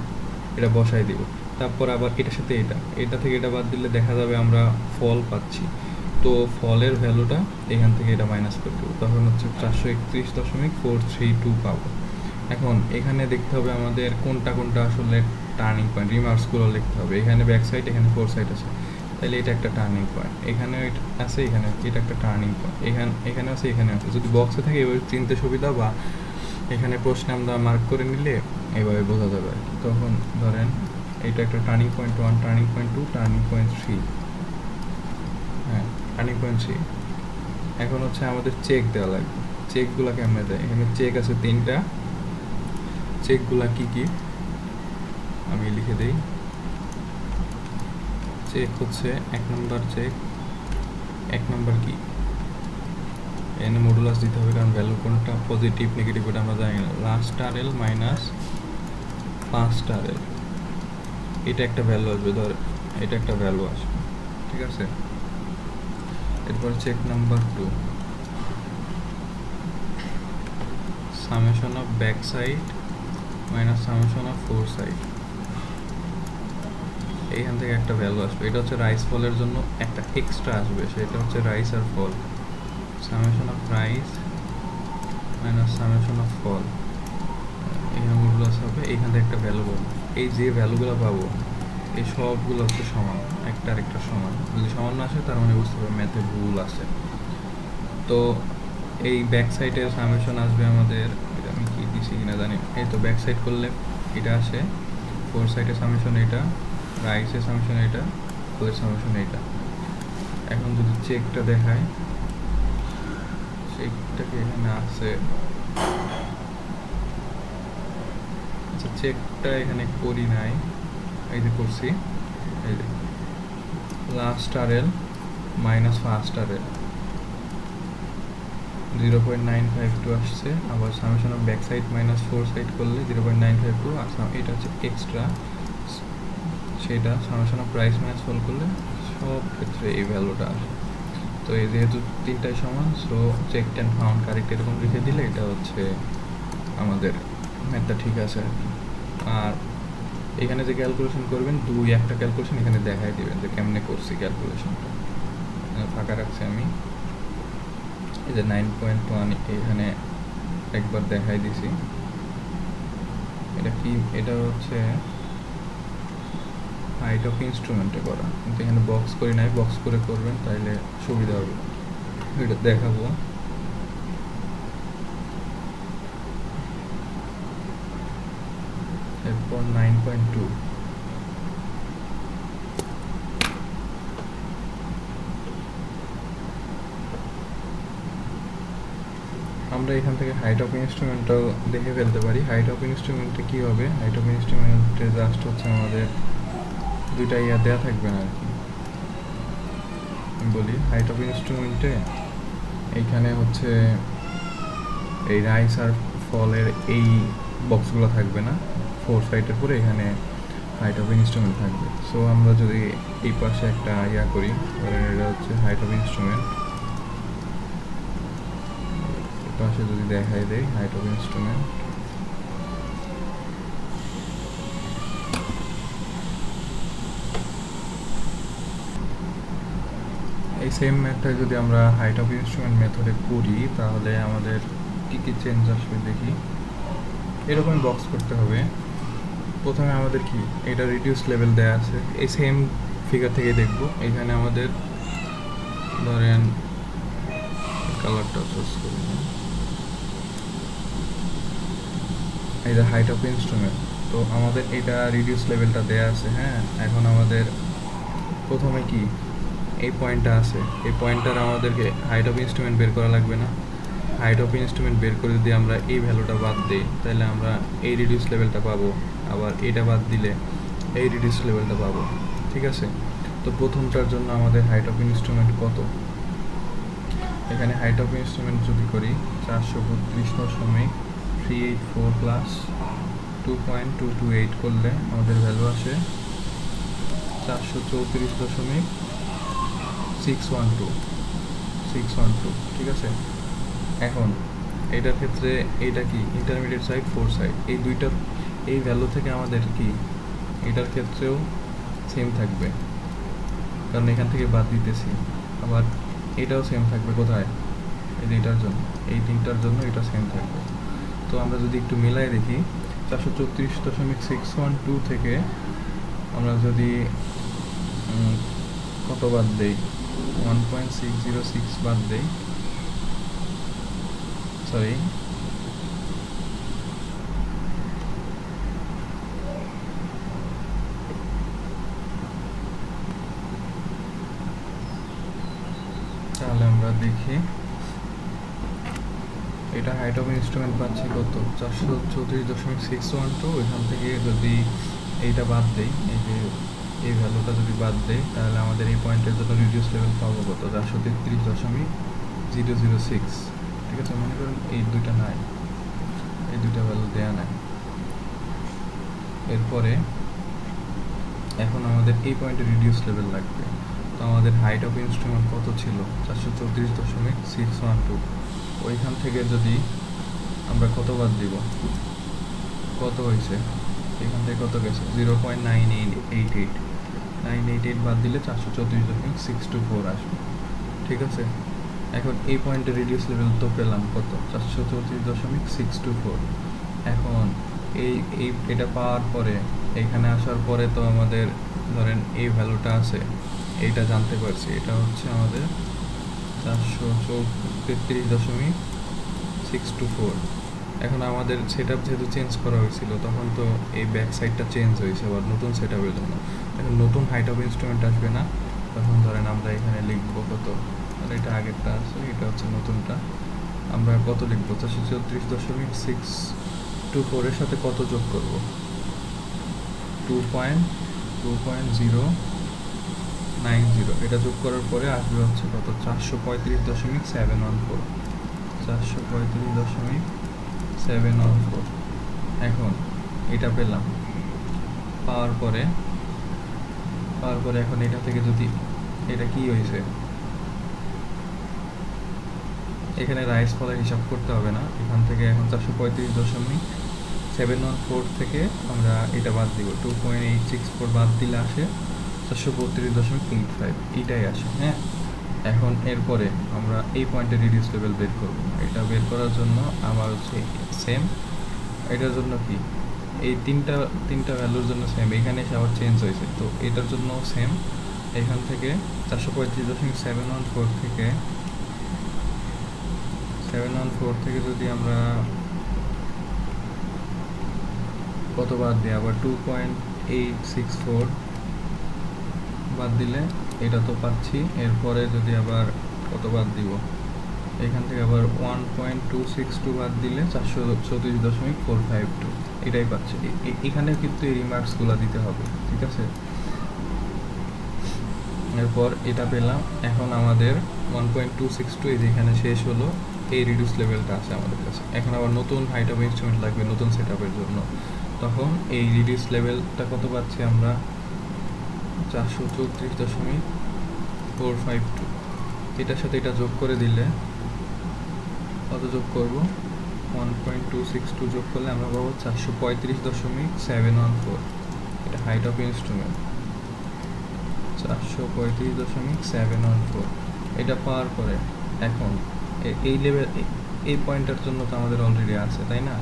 এটা বসাই দিব। তারপর আবার এটার সাথে এটা থেকে এটা বাদ দিলে দেখা যাবে আমরা ফল পাচ্ছি, তো ফলের ভ্যালুটা এখান থেকে এটা মাইনাস করে দেবো, তখন হচ্ছে 431.432 পাবো। এখন এখানে দেখতে হবে আমাদের কোনটা আসলে টার্নিং পয়েন্ট, রিমার্কসগুলো লিখতে হবে। এখানে ব্যাক সাইড, এখানে 4 সাইড আছে, তাহলে এটা একটা টার্নিং পয়েন্ট। এখানে আছে, এখানে এটা একটা টার্নিং পয়েন্ট, এখানে আছে, এখানে আছে। যদি বক্সে থাকে এভাবে চিনতে সুবিধা, বা এখানে প্রশ্নে আমরা মার্ক করে নিলে এইভাবে বোঝা যাবে আর কি। তখন ধরেন এটা একটা turning point 1, turning point 2, turning point 3, হ্যাঁ টার্নিং পয়েন্ট 3। এখন হচ্ছে আমাদের চেক দেওয়া লাগবে। চেকগুলো কেমনে দেয়, এখানে চেক আছে 3টা। চেকগুলা কি কি আমি লিখে দেই। চেক হচ্ছে 1 নম্বর চেক, 1 নম্বর কি এনে মডুলাস দিতে হবে, কারণ ভ্যালু কোনটা পজিটিভ নেগেটিভ ওটা আমরা জানি না। Last RL minus first RL, এটা একটা ভ্যালু আসবে, ধর এটা একটা ভ্যালু আসবে। ঠিক আছে, এরপর check number 2, summation of back side minus summation of 4 side, এইখান থেকে একটা ভ্যালু আসবে। এটা হচ্ছে রাইস ফলের জন্য একটা এক্সট্রা আসবে, সেটা হচ্ছে রাইস আর fall. Summation of rise minus summation of fall, এখানে মডুলাস হবে, এইখান থেকে একটা ভ্যালু পাবো। এই যে ভ্যালুগুলো পাবো এই সবগুলো হচ্ছে সমান, একটা আরেকটা সমান। যদি সমান না আসে তার মানে বুঝতে হবে ম্যাথে ভুল আছে। তো এই ব্যাক সাইডের সামেশন আসবে আমাদের, এটা আমি কি দিছি কিনা জানি, এই তো ব্যাক সাইড করলে এটা আসে, ফোর সাইডের সামেশন এটা, রাইটের সামেশন এটা, ফোরের সামেশন এটা। এখন যদি চেকটা দেখায়, চেকটা কি এখানে আছে? আচ্ছা চেকটা এখানে করি নাই, এই যে করছি, এই যে লাস্ট আর এল মাইনাস ফার্স্ট আর এল 0.952 আসছে। আবার summation of back side minus fore side করলে 0.952, আর এটা হচ্ছে এক্সট্রা, সেটা সামেশন অফ প্রাইস মাইনাস ফল করলে সব ক্ষেত্রে এই ভ্যালুটা আসে। তো এই যেহেতু তিনটাই সমান, so check and found correct এরকম লিখে দিলে এটা হচ্ছে আমাদের ম্যাথটা ঠিক আছে আর কি। আর এখানে যে ক্যালকুলেশন করবেন, একটা ক্যালকুলেশন এখানে দেখাই দিবেন যে কেমনে করছি ক্যালকুলেশনটা, ফাঁকা রাখছি আমি। এই যে 9.1 এখানে একবার দেখাই দিছি, এটা কি, এটা হচ্ছে হাইট অফ ইনস্ট্রুমেন্টে করা, কিন্তু এখানে বক্স করি নাই, বক্স করে করবেন তাইলে সুবিধা হবে। এটা দেখাবো, এরপর 9.2 আমরা এখান থেকে হাইট অফ ইনস্ট্রুমেন্টটাও দেখে ফেলতে পারি। হাইট অফ ইনস্ট্রুমেন্টে কী হবে, হাইট অফ ইনস্ট্রুমেন্টে জাস্ট হচ্ছে আমাদের দুইটা দেওয়া থাকবে না আর কি। বলি হাইট অফ ইনস্ট্রুমেন্টে এইখানে হচ্ছে এই রাইস আর ফলের এই বক্সগুলো থাকবে না, ফোর সাইডের পরে এখানে হাইট অফ ইনস্ট্রুমেন্ট থাকবে। সো আমরা যদি এই পাশে একটা করি, ধরেন এটা হচ্ছে হাইট অফ ইনস্ট্রুমেন্ট, পাশে যদি দেখাই দেয় হাইট অফ ইনস্ট্রুমেন্ট, এই সেম ম্যাথটা যদি আমরা হাইট অফ ইনস্ট্রুমেন্ট মেথডে করি তাহলে আমাদের কী কী চেঞ্জ আসবে দেখি। এরকম বক্স করতে হবে। প্রথমে আমাদের কি এটা রিডিউস লেভেল দেয়া আছে, এই সেম ফিগার থেকে দেখব। এখানে আমাদের ধরেন কালারটা চুজ করি, এই যে হাইট অফ ইনস্ট্রুমেন্ট, তো আমাদের এটা রিডিউস লেভেলটা দেয়া আছে। হ্যাঁ, এখন আমাদের প্রথমে কি এই পয়েন্টটা আছে, এই পয়েন্টটার আমাদেরকে হাইট অফ ইনস্ট্রুমেন্ট বের করা লাগবে না। হাইট অফ ইনস্ট্রুমেন্ট বের করে যদি আমরা এই ভ্যালুটা বাদ দিই তাহলে আমরা এই রিডিউস লেভেলটা পাবো, আবার এটা বাদ দিলে এই রিডিউস লেভেলটা পাবো। ঠিক আছে, তো প্রথমটার জন্য আমাদের হাইট অফ ইনস্ট্রুমেন্ট কত, এখানে হাইট অফ ইনস্ট্রুমেন্ট যদি করি 432.384 প্লাস 2.228 করলে আমাদের ভ্যালু আসে 434.612। ঠিক আছে, এখন এইটার ক্ষেত্রে এইটা কি ইন্টারমিডিয়েট সাইড, ফোর সাইড, এই দুইটার এই ভ্যালু থেকে আমাদের কি এটার ক্ষেত্রেও সেম থাকবে, কারণ এখান থেকে বাদ দিতেছি। আবার এটাও সেম থাকবে কোথায়, এই যে এটার জন্য, এই তিনটার জন্য এটা সেম থাকবে। তো আমরা যদি একটু মিলাই দেখি, 434.612 থেকে আমরা যদি কত বাদ দেই, 1.606 বাদ দেই, সরি তাহলে আমরা দেখি এটা হাইট অফ ইনস্ট্রুমেন্ট পাচ্ছি কত, 434.612। এখান থেকে যদি এইটা বাদ দেই, এই যে এই ভ্যালুটা যদি বাদ দেই তাহলে আমাদের এই পয়েন্টের জন্য রিডিউস লেভেল পাবো কত, 433.006। ঠিক আছে, মনে করেন এই দুইটা নাই, এই দুইটা ভ্যালু দেয়া নাই। এরপরে এখন আমাদের এই পয়েন্টে রিডিউস লেভেল লাগবে, তো আমাদের হাইট অফ ইনস্ট্রুমেন্ট কত ছিল, 434.612। ওইখান থেকে যদি আমরা কত বাদ দিব, কত হয়েছে, এখান থেকে কত গেছে 0.988 বাদ দিলে 434.624 আসবে। ঠিক আছে, এখন এই পয়েন্টে রিডিউস লেভেল তো পেলাম কত 434.624। এখন এটা পাওয়ার পরে এখানে আসার পরে তো আমাদের ধরেন এই ভ্যালুটা আছে, এইটা জানতে পারছি, এটা হচ্ছে আমাদের 433.624। এখন আমাদের সেট আপ যেহেতু চেঞ্জ করা হয়েছিল তখন তো এই ব্যাক সাইডটা চেঞ্জ হয়েছে আবার নতুন সেট আপের জন্য। এখন নতুন হাইট অফ ইনস্ট্রুমেন্ট আসবে না, তখন ধরেন আমরা এখানে লিখবো কত, আর এটা আগেরটা আছে, এটা হচ্ছে নতুনটা। আমরা কত লিখবো 434.624 এর সাথে কত যোগ করবো 2.090। এটা যোগ করার পরে আসবে হচ্ছে কত 435.714। 435.714। এখন এটা পেলাম, পাওয়ার পরে এখন এটা থেকে যদি এটা কি হয়েছে, এখানে রাইস ফলের হিসাব করতে হবে না, এখান থেকে এখন 435.714 থেকে আমরা এটা বাদ দিব, 2.864 বাদ দিলে আসে 432.85, এইটাই আসে। হ্যাঁ, এখন এরপরে আমরা এই পয়েন্টে রিডিউস লেভেল বের করব। এটা বের করার জন্য আমার হচ্ছে সেম, এটার জন্য কি এই তিনটা ভ্যালুর জন্য সেম, এখানে এসে আবার চেঞ্জ হয়েছে, তো এটার জন্য সেম। এখান থেকে 435.714 থেকে 714 থেকে যদি আমরা কত বাদ দিই, আবার 2.864 বাদ দিলে এটা তো পাচ্ছি। এরপরে যদি আবার কত বাদ দিব, এখান থেকে আবার 1.262 বাদ দিলে 434.452, এটাই পাচ্ছি। এখানে কিন্তু এই রিমার্কসগুলো দিতে হবে, ঠিক আছে। এরপর এটা পেলাম, এখন আমাদের 1.262 এই যেখানে শেষ হলো, এই রিডিউস লেভেলটা আছে আমাদের কাছে। এখন আবার নতুন হাইট অফ ইনস্ট্রুমেন্ট লাগবে নতুন সেট আপের জন্য, তখন এই রিডিউস লেভেলটা কত পাচ্ছি আমরা 434.452। এটার সাথে এটা যোগ করে দিলে কত যোগ করব 1.262 যোগ করলে আমরা পাবো 435.714। এটা হাইট অফ ইনস্ট্রুমেন্ট 435.714। এটা পাওয়ার পরে এখন এই লেভেল এই পয়েন্টের জন্য তো আমাদের অলরেডি আছে, তাই না।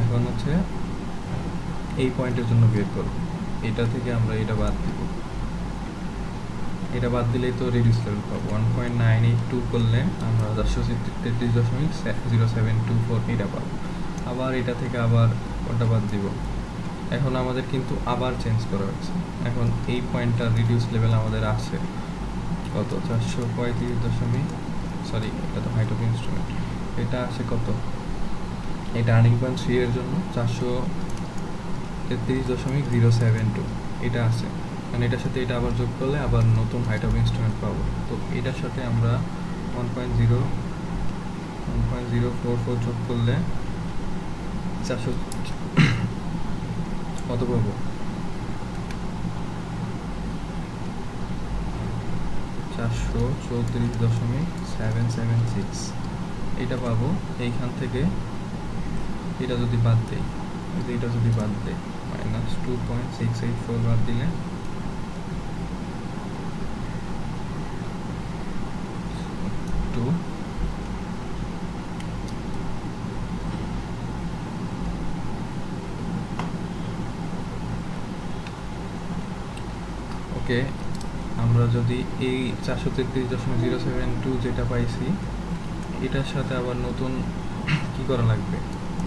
এখন হচ্ছে এই পয়েন্টের জন্য বের করব, এটা থেকে আমরা এটা বাদ দিব, এটা বাদ দিলেই তো রিডিউস লেভেল পাবো। 1.982 করলে আমরা 433.0724 এটা পাবো। আবার এটা থেকে আবার ওটা বাদ দিব। এখন আমাদের কিন্তু আবার চেঞ্জ করা হচ্ছে, এখন এই পয়েন্টটার রিডিউস লেভেল আমাদের আছে কত 435 সরি এটা তো হাইট অফ ইনস্ট্রুমেন্ট, এটা আছে কত, এই টার্নিং পয়েন্ট 3 এর জন্য 433.072 এটা আছে। মানে এটার সাথে এটা আবার যোগ করলে আবার নতুন হাইট অফ ইনস্ট্রুমেন্ট পাবো। তো এটার সাথে আমরা 1.044 যোগ করলে 400 কত পাবো 434.776 এটা পাবো। এইখান থেকে এটা যদি বাদ দেই, এটা যদি বাদ দেই মাইনাস 2.684 বাদ দিলে ওকে। আমরা যদি এই 433.072 যেটা পাইছি এটার সাথে আবার নতুন কি করা লাগবে,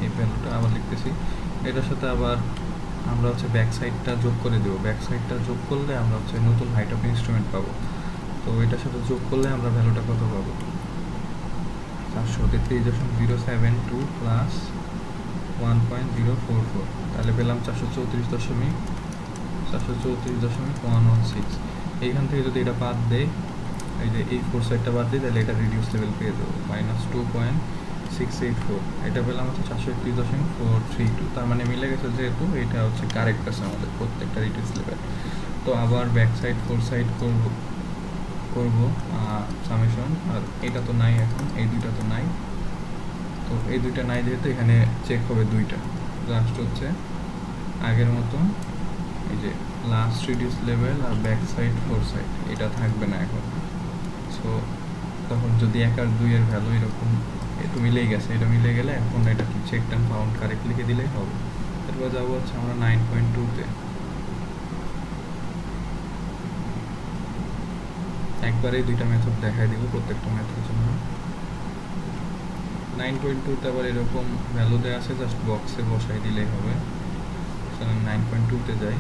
এই ভ্যালুটা আবার লিখতেছি, এটার সাথে আবার আমরা হচ্ছে ব্যাক সাইডটা যোগ করে দেবো। ব্যাক সাইডটা যোগ করলে আমরা হচ্ছে নতুন হাইট অফ ইনস্ট্রুমেন্ট পাবো। তো এটার সাথে যোগ করলে আমরা ভ্যালুটা কত পাবো 433.072 প্লাস 1.044, তাহলে পেলাম 434.116। এইখান থেকে যদি এটা বাদ দেয়, এই যে এই 4 সাইডটা বাদ দিই, তাহলে এটা রিডিউস লেভেল পেয়ে দেবো মাইনাস 2.684। এটা পেলাম হচ্ছে 431.432, তার মানে মিলে গেছে যেহেতু এটা হচ্ছে কারেক্ট আছে আমাদের প্রত্যেকটা রিডিউস লেভেল। তো আবার ব্যাক সাইড 4 সাইড করবো সামেশন, আর এটা তো নাই, এখন এই দুইটা তো নাই, তো এই দুইটা নাই যেহেতু এখানে চেক হবে দুইটা, লাস্ট হচ্ছে আগের মতন এই যে লাস্ট রিডিউস লেভেল আর ব্যাক সাইড 4 সাইড এটা থাকবে না এখন। সো তখন যদি 1 আর 2 এর ভ্যালু এরকম একটু মিলেই গেছে, এটা মিলে গেলে এখন এটা কি চেক অ্যান্ড ফাউন্ড কারেক্ট লিখে দিলেই হবে। এরপর যাবো হচ্ছে আমরা 9.2-তে। একবারেই দুইটা মেথড দেখাই দিব প্রত্যেকটা মেথডের জন্য। 9.2-তে আবার এরকম ভ্যালু দেওয়া আছে, জাস্ট বক্সে বসাই দিলেই হবে। 9.2-তে যাই।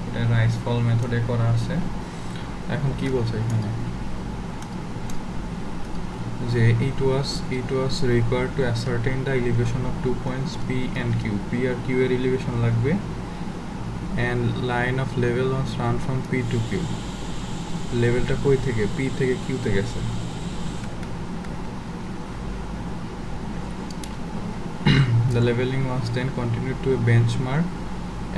এটা রাইস ফল মেথডে করা আছে। এখন কি বলছে এখানে যে it was required to ascertain the elevation of 2 points P and Q. P R Q এর elevation লাগবে and line of level was run from P to Q. লেভেলটা কই থেকে? P থেকে Q তে গেছে। The leveling was then continued to a benchmark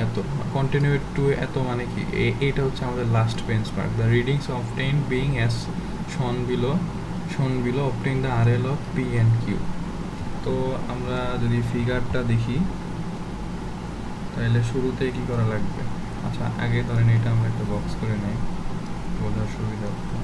এত, continued to এত মানে কি এটা হচ্ছে আমাদের last benchmark. The readings obtained being as shown below obtain the RL of P and Q. তো আমরা যদি ফিগারটা দেখি তাহলে শুরুতে কি করা লাগবে? আচ্ছা আগে ধরেন এটা আমরা একটা বক্স করে নেই, বোঝার সুবিধা হতো।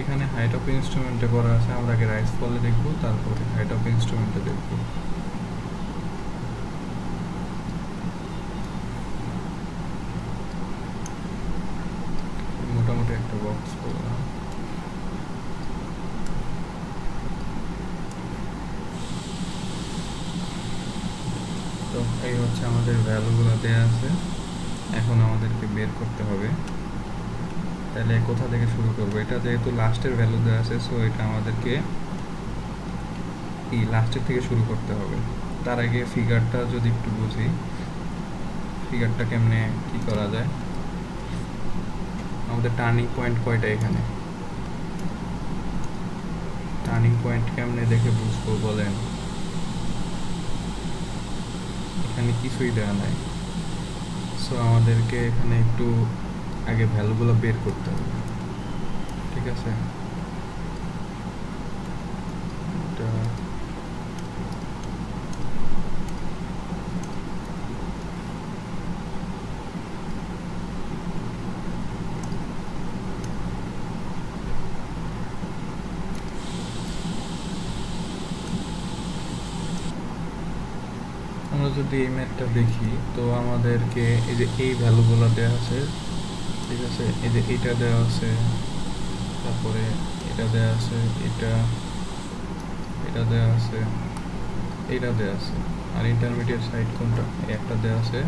এখানে হাইট অফ ইনস্ট্রুমেন্টে করা আছে, আমরা আগে রাইস ফলে দেখবো, তারপরে হাইট অফ ইনস্ট্রুমেন্টে দেখবো। মোটামুটি একটা বক্স করলাম। তো এই হচ্ছে আমাদের ভ্যালুগুলো দেয়া আছে, এখন আমাদেরকে বের করতে হবে। তাহলে কোথা থেকে শুরু করবো? এটা যেহেতু লাস্টের ভ্যালু দেওয়া আছে, সো এটা আমাদেরকে লাস্টের থেকে শুরু করতে হবে। তার আগে ফিগারটা যদি একটু বুঝি, ফিগারটা কেমনে কি করা যায়। আমাদের টার্নিং পয়েন্ট কয়টা? এখানে টার্নিং পয়েন্ট কেমনে দেখে বুঝবো বলেন? এখানে কিছুই দেওয়া নাই, সো আমাদেরকে এখানে একটু আগে ভ্যালুগুলো বের করতে হবে, ঠিক আছে? আমরা যদি এই ম্যাথটা দেখি তো আমাদেরকে এই যে এই ভ্যালুগুলো দেওয়া আছে, ঠিক আছে? এই যে এটা দেওয়া আছে, তারপরে এটা দেওয়া আছে, এটা দেওয়া আছে, এটা দেওয়া আছে, আর ইন্টারমিডিয়েট সাইড কোনটা? একটা দেওয়া আছে,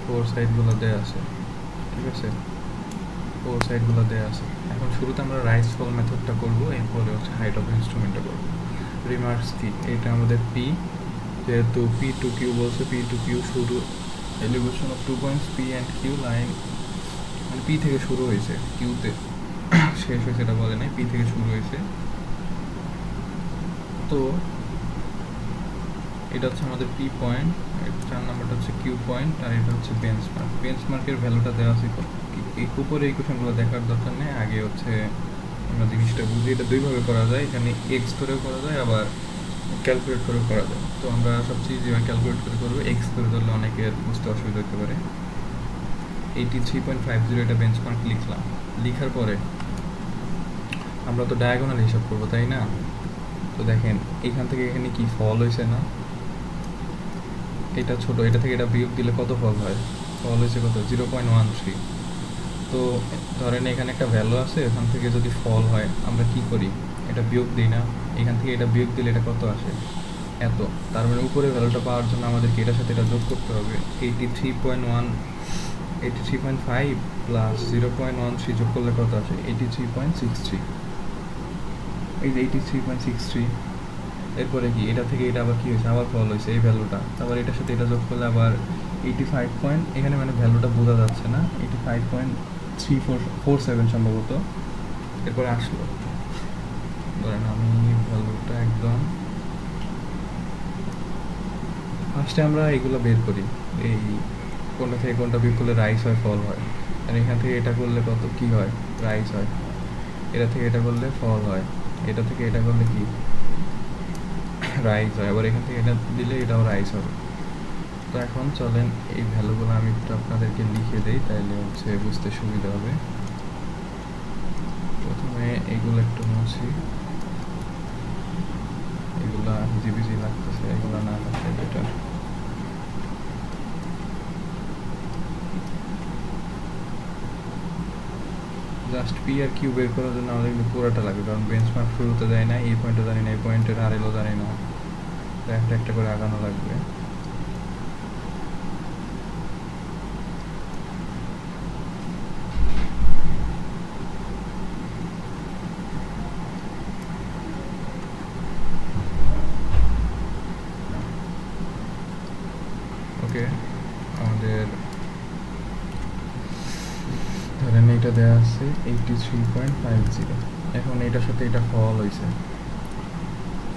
4 সাইডগুলো দেওয়া আছে, ঠিক আছে? 4 সাইডগুলো দেওয়া আছে। এখন শুরুতে আমরা রাইস ফল মেথডটা করবো, এরপরে হচ্ছে হাইট অফ ইনস্ট্রুমেন্টটা করবো। রিমার্কস কি? এটা আমাদের পি, যেহেতু পি টু কিউ বলছে, পি টু কিউ শুরু elevation of 2 points P and Q line, মানে পি থেকে শুরু হয়েছে, কিউতে শেষ হয়েছে এটা বলে নাই, পি থেকে শুরু হয়েছে। তো এটা হচ্ছে আমাদের পি পয়েন্ট, 4 নাম্বারটা হচ্ছে কিউ পয়েন্ট, আর এটা হচ্ছে বেঞ্চমার্ক। বেঞ্চমার্কের ভ্যালুটা দেওয়া আছে উপরে এই কোশ্চেনগুলো দেখার দরকার নেই, আগে হচ্ছে আমরা জিনিসটা বুঝি। এটা দুইভাবে করা যায়, এখানে এক্স ধরেও করা যায়, আবার ক্যালকুলেট করেও করা যায়। তো আমরা সবচেয়ে যেভাবে ক্যালকুলেট করে করবো, এক্স করে ধরলে অনেকের বুঝতে অসুবিধা হতে পারে। 83.50 এটা বেঞ্চমার্ক লিখলাম। লিখার পরে আমরা তো ডায়াগোনাল হিসাব করবো, তাই না? তো দেখেন এখান থেকে এখানে কি ফল হয়েছে না? এটা ছোট, এটা থেকে এটা বিয়োগ দিলে কত ফল হয়? ফল হয়েছে কত? 0.13। তো ধরেন এখানে একটা ভ্যালু আছে, এখান থেকে যদি ফল হয় আমরা কি করি? এটা বিয়োগ দিই না? এখান থেকে এটা বিয়োগ দিলে এটা কত আসে? এত। তার মানে উপরে ভ্যালুটা পাওয়ার জন্য আমাদেরকে এটার সাথে এটা যোগ করতে হবে। 83.5 প্লাস 0.13 যোগ করলে কত আসে? 83.63। এই যে 83.63, এরপরে কি এটা থেকে এটা আবার কি হয়েছে? আবার ফল হয়েছে এই ভ্যালুটা, তারপর এটার সাথে এটা যোগ করলে আবার 85 এখানে মানে ভ্যালুটা বোঝা যাচ্ছে না, 85.347 সম্ভবত। এরপরে আসলো, ধরেন আমি ভ্যালুটা একদম ফার্স্টে আমরা এগুলো বের করি, এই কোনটা থেকে কোনটা বিয়োগ করলে রাইজ হয় ফল হয়, আর এখান থেকে এটা করলে কত কি হয় রাইজ হয়, এটা থেকে এটা করলে ফল হয়, এটা থেকে এটা করলে কি রাইজ হয়, আবার এখান থেকে এটা দিলে এটাও রাইজ হবে। তো এখন চলেন এই ভ্যালুগুলো আমি একটু আপনাদেরকে লিখে দেই, তাইলে হচ্ছে বুঝতে সুবিধা হবে। প্রথমে এইগুলো একটু মুছি, এগুলা জিবিজি লাগতেছে, এগুলো না লাগছে better. Just P R Q বের করার জন্য আমাদের কিন্তু পুরোটা লাগবে, কারণ বেঞ্চমার্ক শুরুতে যায় না, এই পয়েন্টে জানি না, এই পয়েন্টের আর এলো জানি না, তো একটা একটা করে আগানো লাগবে। ওকে, আমাদের ধরেন এইটা দেওয়া আছে 83.50, এখন এটার সাথে এটা ফল হয়েছে,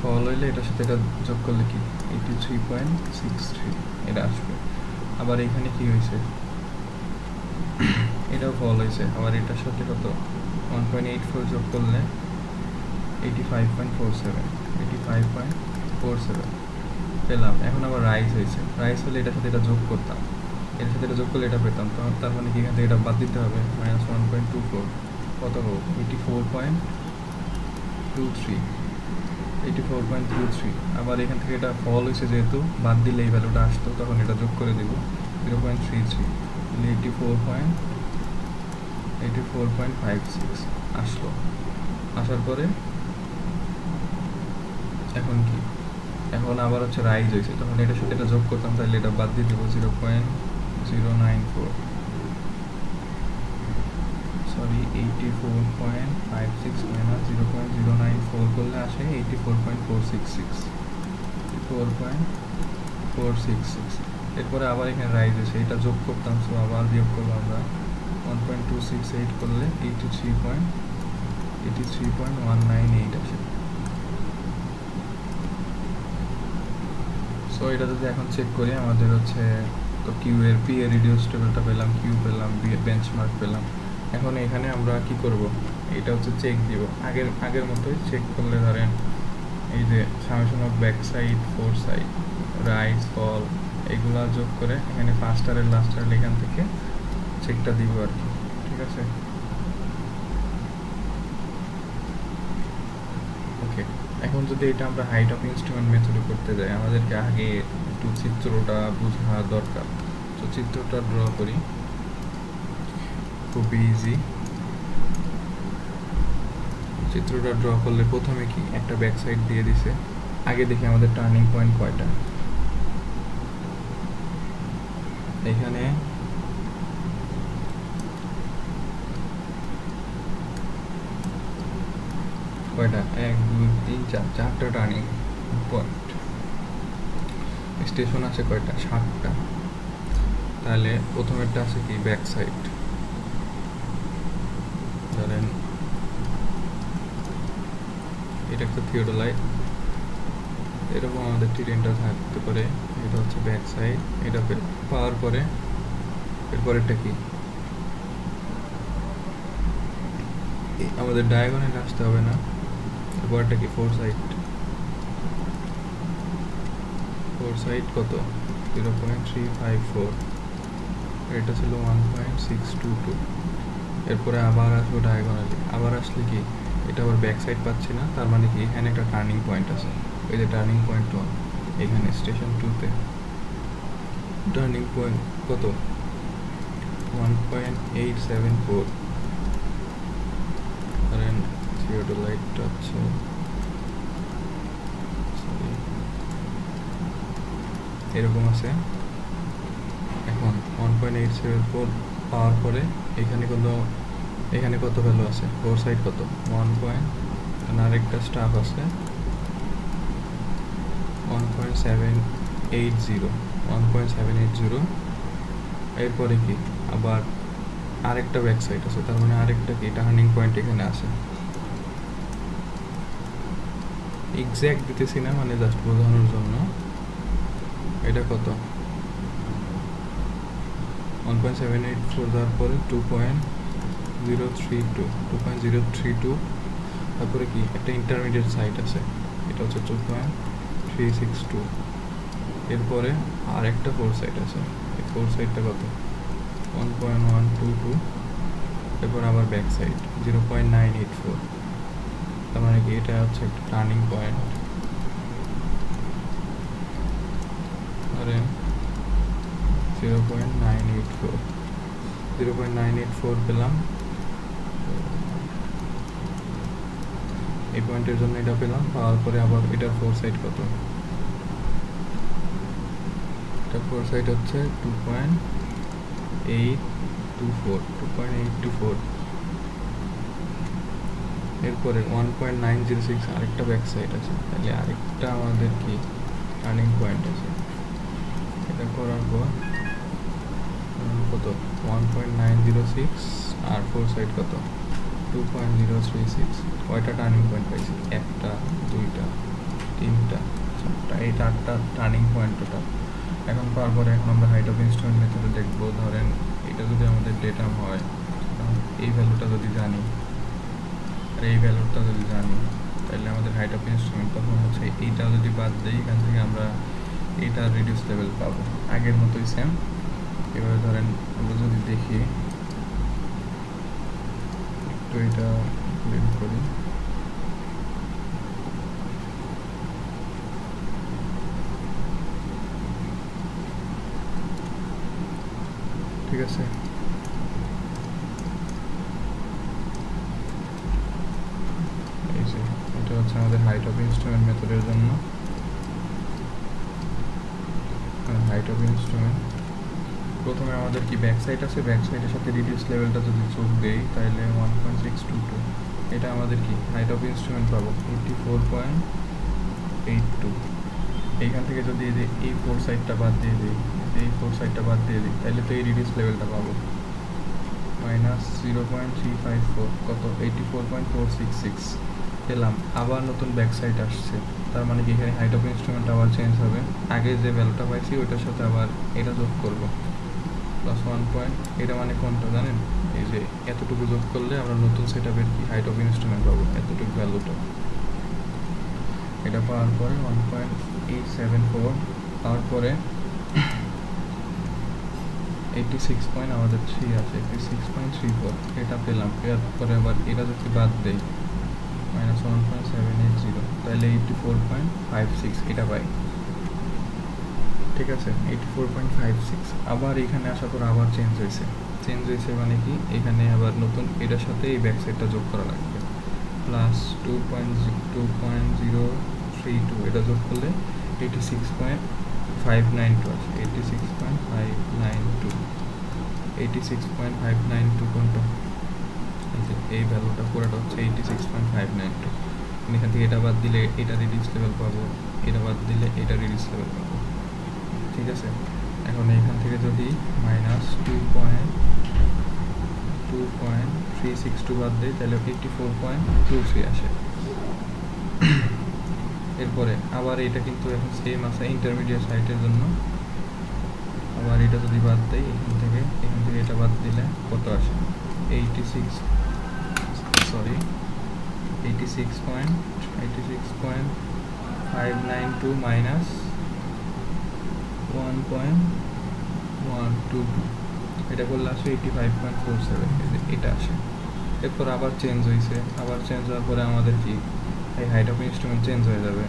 ফল হইলে এটার সাথে এটা যোগ করলে কি 83.63 এটা আসবে। আবার এখানে কি হয়েছে, এটাও ফল হয়েছে, আবার এটার সাথে কত 1.84 যোগ করলে 85.47 পেলাম। এখন আবার রাইজ হয়েছে, রাইজ হলে এটার সাথে এটা যোগ করতাম, এর সাথে এটা যোগ করলে এটা পেতাম, তো তার মানে কি এখান থেকে এটা বাদ দিতে হবে, -1.24 কত হোক 84.23। আবার এখান থেকে এটা ফল হয়েছে যেহেতু বাদ দিলে এই ভ্যালুটা আসতো, তখন এটা যোগ করে দেব 0.33, 84.56 আসলো। আসার পরে এখন কি, এখন আবার হচ্ছে রাইজ হয়েছে, তখন এটার সাথে এটা যোগ করতাম, তাহলে এটা বাদ দিয়ে দেবো 0.094, সরি 84.56 মাইনাস 0.094 করলে আসে 84.466। এরপরে আবার এখানে রাইজ হয়েছে, এটা যোগ করতাম, সো আবার বিয়োগ করলাম আমরা 1.268 করলে 83.198 আসে। সো এটা যদি এখন চেক করি আমাদের হচ্ছে, তো কিউ এর পি এর রিডিউস টেবিলটা পেলাম, কিউ পেলাম, বি এর বেঞ্চমার্ক পেলাম। এখন এখানে আমরা কি করব, এটা হচ্ছে চেক দিব আগের মতোই চেক করলে ধরেন এই যে summation of back sight, fore sight, rise, fall এগুলা যোগ করে এখানে ফার্স্ট আর লাস্ট আর এখান থেকে চেকটা দিব আর কি, ঠিক আছে। ওকে, এখন যদি এটা আমরা হাইট অফ ইনস্ট্রুমেন্ট মেথডে করতে যাই, আমাদেরকে আগে একটু চিত্রটা বোঝা দরকার। তো চিত্রটা ড্র করি, খুবই ইজি। চিত্রটা ড্র করলে প্রথমে কি একটা ব্যাক সাইড দিয়ে দিছে, আগে দেখি আমাদের টার্নিং পয়েন্ট কয়টা, এখানে কয়টা 1 2 3 4 চারটা টার্নিং পয়েন্ট, স্টেশন আছে কয়টা 7টা। তাহলে প্রথমেরটা আছে কি ব্যাক সাইড, ধরেন এটা একটা থিওডোলাইট, এরকম আমাদের ট্রেনটা থাকতে পারে, এটা হচ্ছে ব্যাক সাইড। এটা পাওয়ার পরে এরপরেরটা কি আমাদের ডায়াগোনাল আসতে হবে না, এরপরটা কি ফোর সাইড কত 0.354, এটা ছিল 1.622। এরপরে আবার আসবো ডায়াগোনালি, আবার আসলে কি এটা আবার ব্যাক সাইড পাচ্ছি না, তার মানে কি এখানে একটা টার্নিং পয়েন্ট আছে, এই যে টার্নিং পয়েন্ট 1 এখানে স্টেশন 2তে টার্নিং পয়েন্ট কত 1.874। ধরেন থিওডোলাইটটা হচ্ছে এরকম আছে। এখন 1.874 পাওয়ার পরে এখানে কত ভ্যালু আছে, ফোর সাইড কত 1. আরেকটা স্টাফ আছে 1.780। এরপরে কি আবার আরেকটা ব্যাক সাইড আছে, তার মানে আরেকটা কি টার্নিং পয়েন্ট এখানে আছে। এক্স্যাক্ট দিতেছি না, মানে জাস্ট বোঝানোর জন্য। এটা কত 1.784 দেওয়ার পরে 2.032 তারপরে কি একটা ইন্টারমিডিয়েট সাইড আছে, এটা হচ্ছে 2.362। এরপরে আর একটা ফোর সাইড আছে, এই ফোর সাইডটা কত 1.122। এরপর আবার ব্যাক সাইড 0.984। তার মানে কি এটা হচ্ছে একটা টার্নিং পয়েন্ট। ধরেন 0.984 পেলাম, এই পয়েন্টের জন্য এটা পেলাম। পাওয়ার পরে আবার এটার ফোর সাইড কত, এটা ফোর সাইড হচ্ছে 2.824। এরপরে 1.906 আরেকটা ব্যাক সাইড আছে, তাহলে আরেকটা আমাদের কি টার্নিং পয়েন্ট আছে। এটা করার পর কত 1.906 আর ফোর সাইড কত 2.036। কয়টা টার্নিং পয়েন্ট পাইছি, একটা, দুইটা, তিনটা, চারটা, এই চারটা টার্নিং পয়েন্ট টোটাল। এখন পাওয়ার পরে এখন আমরা হাইট অফ ইনস্ট্রুমেন্ট মেথডে দেখবো। ধরেন এটা যদি আমাদের ডেটা হয়, এই ভ্যালুটা যদি জানি আর এই ভ্যালুটা যদি জানি, তাহলে আমাদের হাইট অফ ইনস্ট্রুমেন্ট তখন হচ্ছে এইটা যদি বাদ দিই, এখান থেকে আমরা এইটা রিডিউস লেভেল পাবো, আগের মতোই সেম। এবারে ধরেন আমরা যদি দেখি একটু এটা বের করি, ঠিক আছে। এই যে এটা হচ্ছে আমাদের হাইট অফ ইনস্ট্রুমেন্ট মেথডের জন্য। হাইট অফ ইনস্ট্রুমেন্ট প্রথমে আমাদের কি ব্যাক সাইড আছে, ব্যাক সাইডের সাথে রিডিউস লেভেলটা যদি যোগ দেই তাহলে 1.622। এটা আমাদের কি হাইট অফ ইনস্ট্রুমেন্ট পাবো 84.82। এইখান থেকে যদি এই ফোর সাইডটা বাদ দিয়ে দিই, এই ফোর সাইডটা বাদ দিয়ে দিই, তাহলে তো এই রিডিউস লেভেলটা পাবো -0.354, কত 84.466 পেলাম। আবার নতুন ব্যাক সাইড আসছে, তার মানে কি এখানে হাইট অফ ইনস্ট্রুমেন্ট আবার চেঞ্জ হবে। আগে যে ভ্যালুটা পাইছি ওইটার সাথে আবার এটা যোগ করবো +1 এটা মানে কোনটা জানেন, এই যে এতটুকু যোগ করলে আমরা নতুন সেট আপের কি হাইট অফ ইনস্ট্রুমেন্ট পাবো, এতটুকু ভ্যালুটা। এটা পাওয়ার পরে 1.874 পাওয়ার পরে 86 আমাদের 3 আছে, 86.34 এটা পেলাম। এর পরে আবার এটা যদি বাদ দেই -1.780, তাহলে 84.56 এটা পাই, ঠিক আছে। 84.56 আবার এখানে আসার পর আবার চেঞ্জ হয়েছে মানে কি এখানে আবার নতুন এটার সাথে এই ব্যাক সাইডটা যোগ করা লাগবে, +2.032 এটা যোগ করলে 86.592 আছে, 86.592 কোনটা, এই ভ্যালুটা পুরোটা হচ্ছে 86.592। এখান থেকে এটা বাদ দিলে এটা রিডিউস লেভেল পাবো, এটা বাদ দিলে এটা রিডিউস লেভেল পাবো, ঠিক আছে। এখন এখান থেকে যদি -2.362 বাদ দেয় তাহলে 84.23 আসে। এরপরে আবার এটা কিন্তু এখন সেম আছে ইন্টারমিডিয়েট সাইটের জন্য। আবার এটা যদি বাদ দেয় এখান থেকে এটা বাদ দিলে কত আসে 86.592 মাইনাস 1.122, এটা করলে আসে 85.47, এটা আসে। এরপর আবার চেঞ্জ হয়েছে, আবার চেঞ্জ হওয়ার পরে আমাদের কি এই হাইট অফ ইনস্ট্রুমেন্ট চেঞ্জ হয়ে যাবে,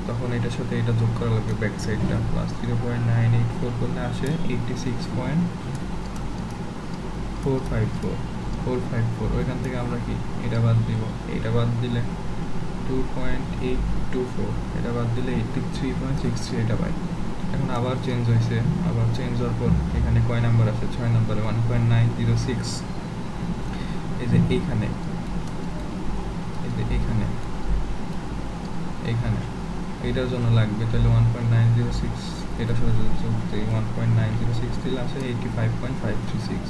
তখন এটার সাথে এটা যোগ করা লাগবে ব্যাক সাইডটা, +0.984 করলে আসে 86.454। ওইখান থেকে আমরা কি এটা বাদ দিব, এটা বাদ দিলে 2.824, এটা বাদ দিলে 83.63 এটা পাই। এখন আবার চেঞ্জ হয়েছে, আবার চেঞ্জ হওয়ার পর এখানে কয় নাম্বার আছে, 6 নম্বরে 1.906। এই যে এইখানে এইটার জন্য লাগবে, তাহলে 1.906 এটার সাথে যদি যোগ দিই 1.906 দিলে আসে 85.536।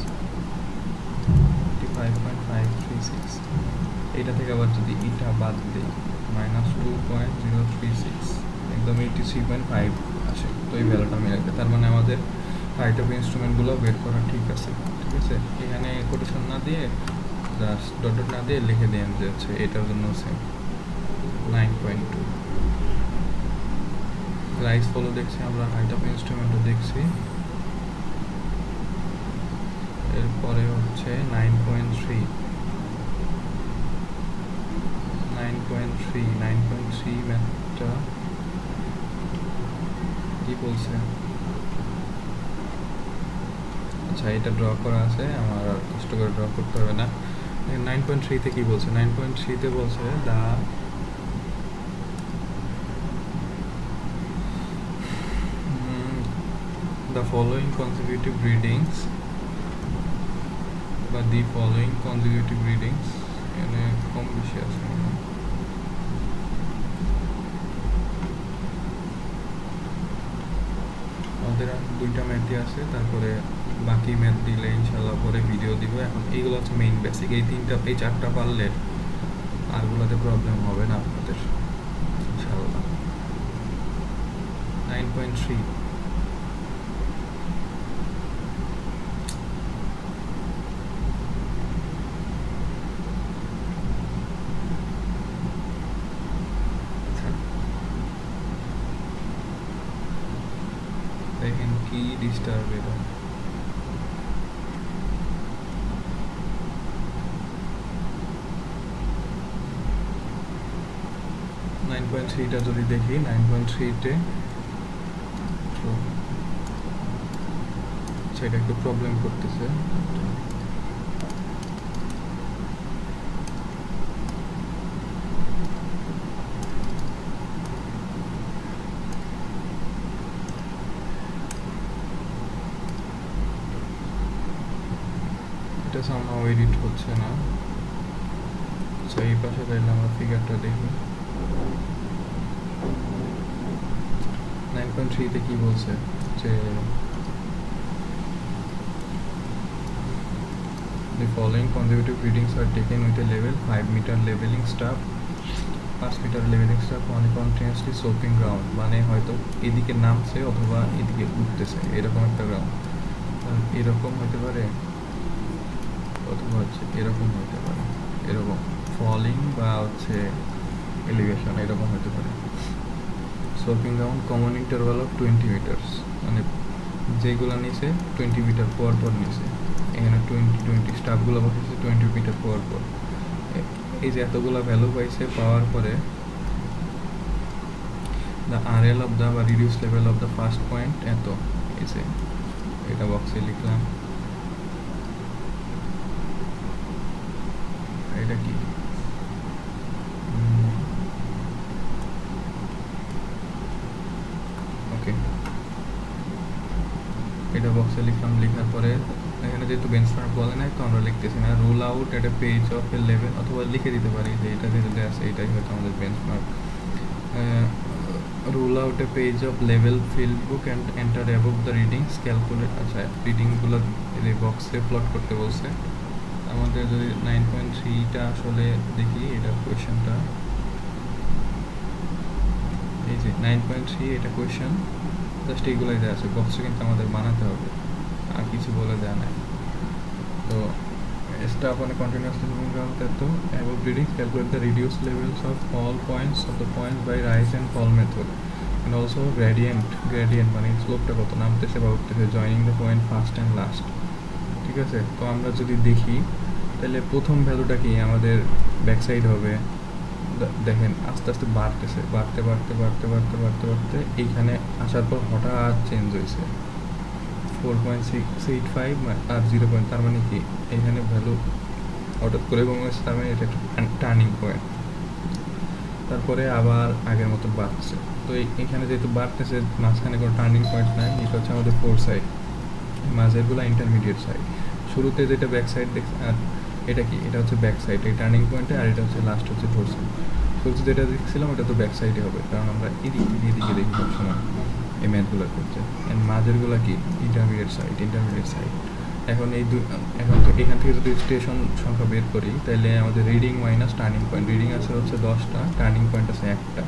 এটা থেকে আবার যদি এটা বাদ দিই -2.036, একদম 83.5 আসে, তো এই ভ্যালুটা মিলে রাখবে। তার মানে আমাদের হাইট অফ ইনস্ট্রুমেন্টগুলো বের করা ঠিক আছে। ঠিক আছে, এখানে কোটেশন না দিয়ে জাস্ট ডট ডট না দিয়ে লিখে দেন যে হচ্ছে এটার জন্য সেম 9.2। রাইস ফলো দেখছি আমরা, হাইট অফ ইনস্ট্রুমেন্টও দেখছি। এরপরে হচ্ছে 9.3 ম্যাথটা কি বলছে? আচ্ছা, এটা ড্র করা আছে, আমার আর কষ্ট করে ড্র করতে হবে না। 9.3-তে কি বলছে? 9.3-তে বলছে the following consecutive readings বা the following consecutive readings, এখানে কম বেশি আছে না? আমাদের দুইটা ম্যাথই আছে, তারপরে বাকি ম্যাথ দিলে ইনশাল্লাহ পরে ভিডিও দিব। এখন এইগুলো হচ্ছে মেইন বেসিক, এই চারটা পারলে আরগুলোতে প্রবলেম হবে না আপনাদের ইনশাল্লাহ। 9.3 দেখেন কি ডিস্টার্ব এটা। টা যদি দেখি 9.3-তে সেটা একটু প্রবলেম করতেছে। এটা সামহাও এডিট হচ্ছে না। আচ্ছা, এই পাশে তাইলে আমরা ফিগারটা দেখি। 9.3-তে কি বলছে যে the following consecutive readings are taken with a level 5 meter leveling staff, 5 metre leveling staff on a continuously sloping ground, মানে হয়তো এদিকে নামছে অথবা এদিকে উঠতেছে, এরকম একটা গ্রাউন্ড। এরকম হতে পারে অথবা হচ্ছে এরকম হতে পারে, এরকম ফলিং বা হচ্ছে এলিভেশন এরকম হতে পারে। Sloping ground common interval of 20 metres, মানে যেগুলো নিচে 20 মিটার পর পর নিচে, এখানে 20 স্টাফগুলো বসেছে 20 মিটার পর পর। এই যে এতগুলো ভ্যালু পাইছে, পাওয়ার পরে দ্য RL অফ দ্য বা reduce level of the first point এত, এসে এটা বক্সে লিখলাম। এটা কি ওকে, এটা বক্সে লিখলাম। লেখার পরে এখানে যেহেতু বেঞ্চমার্ক বলে নাই তো আমরা লিখতেছি না। Rule out at A page of A level, অথবা লিখে দিতে পারি যে এটা যেটা আছে এটাই হয়তো আমাদের benchmark. Rule out A page of level field book and enter above the readings calculate. আচ্ছা, রিডিংগুলো এই বক্সে প্লট করতে বলছে আমাদের। যদি 9.3-টা আসলে দেখি, এটা কোয়েশ্চেনটা এই যে 9.3, এটা কোয়েশ্চেন জাস্ট এইগুলোই দেওয়া আছে, বক্সে কিন্তু আমাদের বানাতে হবে, আর কিছু বলে দেওয়া নাই। তো staff on a continuously moving ground তো above readings calculate the reduce levels of all points of the points by rise and fall method and also gradient মানে স্লোপটা কত নামতেছে বা উঠতেছে, joining the point first and last. ঠিক আছে, তো আমরা যদি দেখি তাহলে প্রথম ভ্যালুটা কি আমাদের ব্যাক সাইড হবে। দেখেন আস্তে আস্তে বাড়তেছে, বাড়তে বাড়তে বাড়তে বাড়তে বাড়তে বাড়তে এইখানে আসার পর হঠাৎ চেঞ্জ হয়েছে 4.685 আর 0 তার মানে কি এখানে ভ্যালু হঠাৎ করে কমেছে, তার মানে এটা একটা টার্নিং পয়েন্ট। তারপরে আবার আগের মতো বাড়ছে। তো এইখানে যেহেতু বাড়তেছে, মাঝখানে কোনো টার্নিং পয়েন্ট নাই, এটা হচ্ছে আমাদের ফোর সাইড, মাঝেরগুলো ইন্টারমিডিয়েট সাইড। শুরুতে যেটা ব্যাক সাইড দেখছে, আর এটা কি, এটা হচ্ছে ব্যাক সাইড এই টার্নিং পয়েন্টে, আর এটা হচ্ছে লাস্ট হচ্ছে ফোর সাইড। শুরুতে যেটা দেখছিলাম ওটা তো ব্যাক সাইডে হবে, কারণ আমরা এদিকে দেখি সবসময় এই ম্যাথগুলোর ক্ষেত্রে। অ্যান্ড মাঝেরগুলো কি ইন্টারমিডিয়েট সাইড। এখন এখন তো এখান থেকে যদি স্টেশন সংখ্যা বের করি তাহলে আমাদের reading minus turning point, reading আছে হচ্ছে 10টা, টার্নিং পয়েন্ট আছে একটা,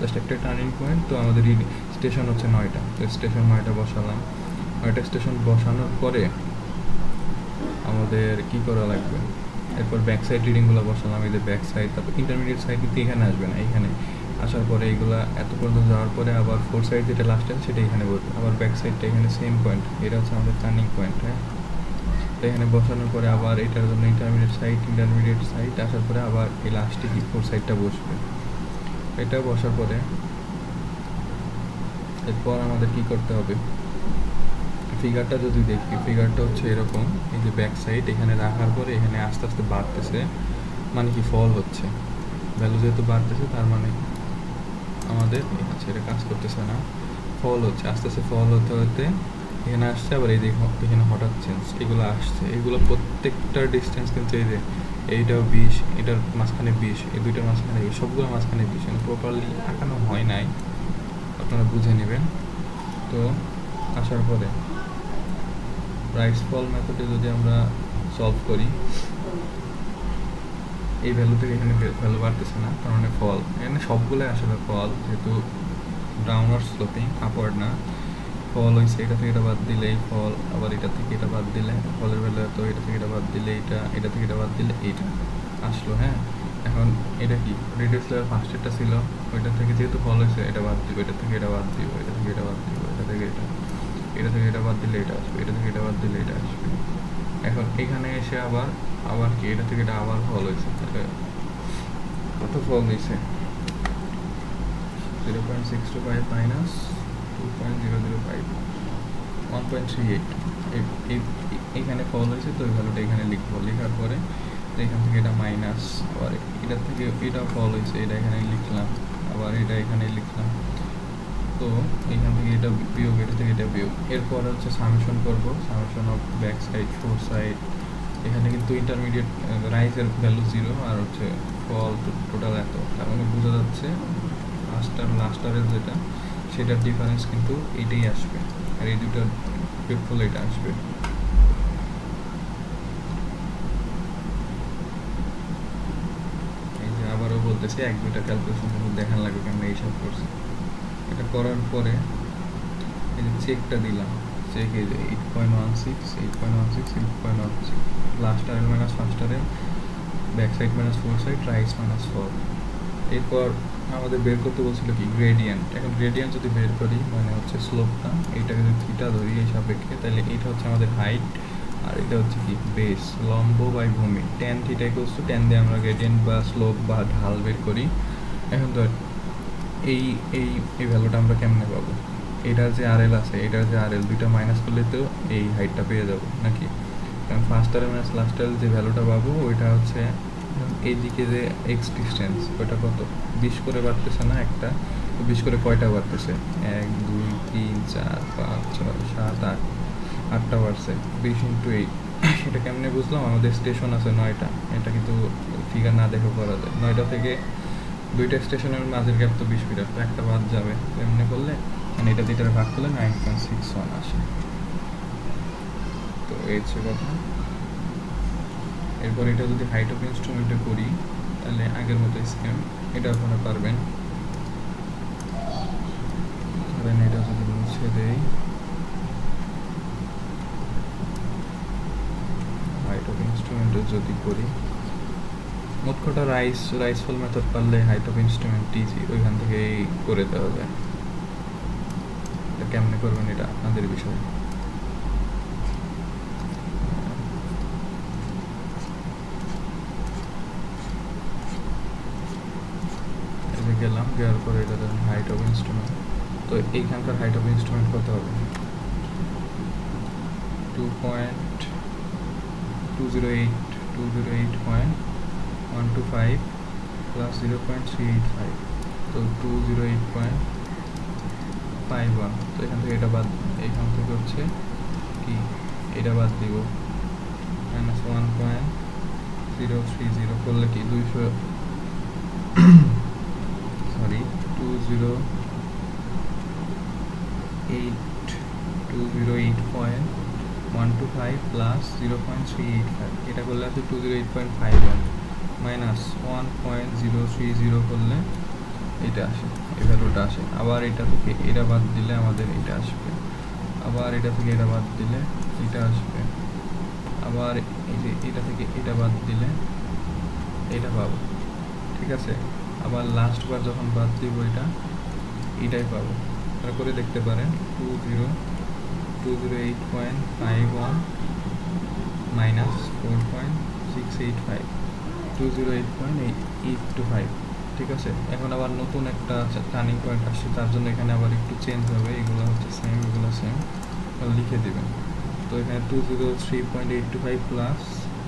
জাস্ট একটা টার্নিং পয়েন্ট। তো আমাদের স্টেশন হচ্ছে 9টা, তো স্টেশন 9টা বসালাম। নয়টা স্টেশন বসানোর পরে আমাদের কি করা লাগবে, এরপর ব্যাক সাইড রিডিংগুলো বসালাম, এই যে ব্যাক সাইড, তারপর ইন্টারমিডিয়েট সাইড কিন্তু এখানে আসবে না, এইখানে আসার পরে এইগুলা এত পর্যন্ত যাওয়ার পরে আবার ফোর সাইড যেটা লাস্ট আছে সেটা এখানে বসবে, আবার ব্যাক সাইডটা এখানে সেম পয়েন্ট, এটা হচ্ছে আমাদের টার্নিং পয়েন্ট। হ্যাঁ, তো এখানে বসানোর পরে আবার এটার জন্য ইন্টারমিডিয়েট সাইড আসার পরে আবার এই লাস্টে কি ফোর সাইডটা বসবে। এটা বসার পরে এরপর আমাদের কি করতে হবে, ফিগারটা যদি দেখি, ফিগারটা হচ্ছে এরকম, এই যে ব্যাক সাইড এখানে রাখার পরে এখানে আস্তে আস্তে বাড়তেছে, মানে কি ফল হচ্ছে, ভ্যালু যেহেতু বাড়তেছে তার মানে আমাদের এটা কাজ করতেছে না, ফল হচ্ছে, আস্তে আস্তে ফল হতে হতে এখানে আসছে, আবার এই দেখো এখানে হঠাৎ চেঞ্জ, এগুলো আসছে, এগুলো প্রত্যেকটার ডিস্টেন্স কিন্তু এই যে এইটাও 20, এটার মাঝখানে 20, এই দুইটার মাঝখানে 20, সবগুলো মাঝখানে 20, মানে প্রপারলি আঁকানো হয় নাই, আপনারা বুঝে নেবেন। তো আসার পরে রাইস ফল মেথডে যদি আমরা সলভ করি, এই ভ্যালু থেকে এখানে ভ্যালু বাড়তেছে না, তার মানে ফল, এখানে সবগুলো আসলে ফল, যেহেতু ডাউনওয়ার্ড স্লোপিং, আপওয়ার্ড না, ফল হয়েছে, এটা থেকে এটা বাদ দিলে এই ফল, আবার এটা থেকে এটা বাদ দিলে ফলের ভ্যালু এত, এটা থেকে এটা বাদ দিলে এটা থেকে এটা বাদ দিলে এইটা আসলো। হ্যাঁ, এখন এটা কি রেডিয়াস লেয়ার ফার্স্টেরটা ছিল, ওইটা থেকে যেহেতু ফল হয়েছে এটা বাদ দিব, এটা থেকে এটা বাদ দিব, এটা থেকে এটা বাদ দিব, এটা থেকে এটা বাদ দিলে এটা আসবে, এটা থেকে এটা বাদ দিলে এটা আসবে। এখন এখানে এসে আবার কি এটা থেকে এটা আবার ফল হয়েছে, কত ফল হয়েছে, 0.625 মাইনাস 2.005, 1.38, এইখানে ফল হয়েছে, তো ওই ভ্যালুটা এখানে লিখবো, লেখার পরে এখান থেকে এটা মাইনাস, আবার এটার থেকে এটা ফল হয়েছে, এটা এখানে লিখলাম, আবার এটা এখানে লিখলাম, তো এখান থেকে এটা বিয়োগ, এটা থেকে এটা বিয়োগ, এরপর হচ্ছে সামেশন করবো, summation of back sight fore side, এখানে কিন্তু ইন্টারমিডিয়েট রাইজের ভ্যালু 0 আর হচ্ছে ফল টোটাল এত, তার মানে বোঝা যাচ্ছে লাস্টারের যেটা সেটার ডিফারেন্স কিন্তু এইটাই আসবে, আর এই দুটার বিয়োগফল এটা আসবে। এই যে আবারও বলতেছি, এক দুটা ক্যালকুলেশন কিন্তু দেখান লাগবে কেমন এইসব করছি। এটা করার পরে এই যে চেকটা দিলাম, চেক এই যে 8.16 লাস্ট টারের মাইনাস ফার্স্ট টারের, back side minus fore sight, rise minus fall. এরপর আমাদের বের করতে বলছিল কি গ্রেডিয়েন্ট, এখন গ্রেডিয়েন্ট যদি বের করি মানে হচ্ছে স্লোপটা, এইটাকে যদি থিটা ধরি এই সাপেক্ষে, তাহলে এটা হচ্ছে আমাদের হাইট, আর এটা হচ্ছে কি বেস, লম্ব বাই ভূমি, tan theta equals to tan দিয়ে আমরা গ্রেডিয়েন্ট বা স্লোপ বা ঢাল বের করি। এখন ধর এই এই এই ভ্যালুটা আমরা কেমনে পাবো, এটার যে আরএল আছে, এটার যে আরএল, দুইটা মাইনাস করলে তো এই হাইটটা পেয়ে যাবো নাকি, কারণ first RL minus last RL যে ভ্যালুটা পাবো ওইটা হচ্ছে এইদিকে যে এক্স ডিস্টেন্স, ওইটা কত 20 করে বাড়তেছে না একটা, তো 20 করে কয়টা বাড়তেছে, 1 2 3 4 5 6 7 8, 8টা বাড়ছে, 20 × 8, এটা কেমনে বুঝলাম, আমাদের স্টেশন আছে 9টা, এটা কিন্তু ফিগার না দেখে করা যায়, 9টা থেকে দুইটা স্টেশনের মাঝের গ্যাপ তো 20 মিটার, তো একটা বাদ যাবে, এমনি করলে মানে এটা দুইটারে ভাগ করলে 9.61 আসে। তো এই হচ্ছে কথা। এরপর এটা যদি হাইট অফ ইনস্ট্রুমেন্টে করি তাহলে আগের মতো স্কেম, এটা আপনারা পারবেন। ধরেন এটা যদি মুছে দেই, হাইট অফ ইনস্ট্রুমেন্টে যদি করি, মোট কথা রাইস ফল মেথড পারলে হাইট অফ ইনস্ট্রুমেন্ট টিজি ওইখান থেকে করে দেওয়া যায়। এটা কেমনে করবেন এটা আপনাদের বিষয়। গেলাম, দেওয়ার পরে এটা ধরেন হাইট অফ ইনস্ট্রুমেন্ট, তো এইখানকার হাইট অফ ইনস্ট্রুমেন্ট কত হবে, 208.125 প্লাস 0.385, তো 208.51, তো এখান থেকে এটা বাদ, এইখান থেকে হচ্ছে কি এটা বাদ দিব, মাইনাস 1.030 করলে কি 208.125 প্লাস 0.385, এটা করলে আছে 208.51 মাইনাস 1.030 করলে এটা আসে, এই ভ্যালুটা আসে, আবার এটা থেকে এটা বাদ দিলে আমাদের এটা আসবে আবার এটা থেকে এটা বাদ দিলে এটা আসবে, আবার এই যে এটা থেকে এটা বাদ দিলে এটা পাবো, ঠিক আছে। আবার লাস্ট বার যখন বাদ দিব এটাই পাবো। তারপরে করে দেখতে পারেন 208.51 মাইনাস 4.685, 208.825, ঠিক আছে। এখন আবার নতুন একটা টার্নিং পয়েন্ট আসছে, তার জন্য এখানে আবার একটু চেঞ্জ হবে, এগুলো হচ্ছে সেম, এগুলো সেম, লিখে দেবেন। তো এখানে 203.825 প্লাস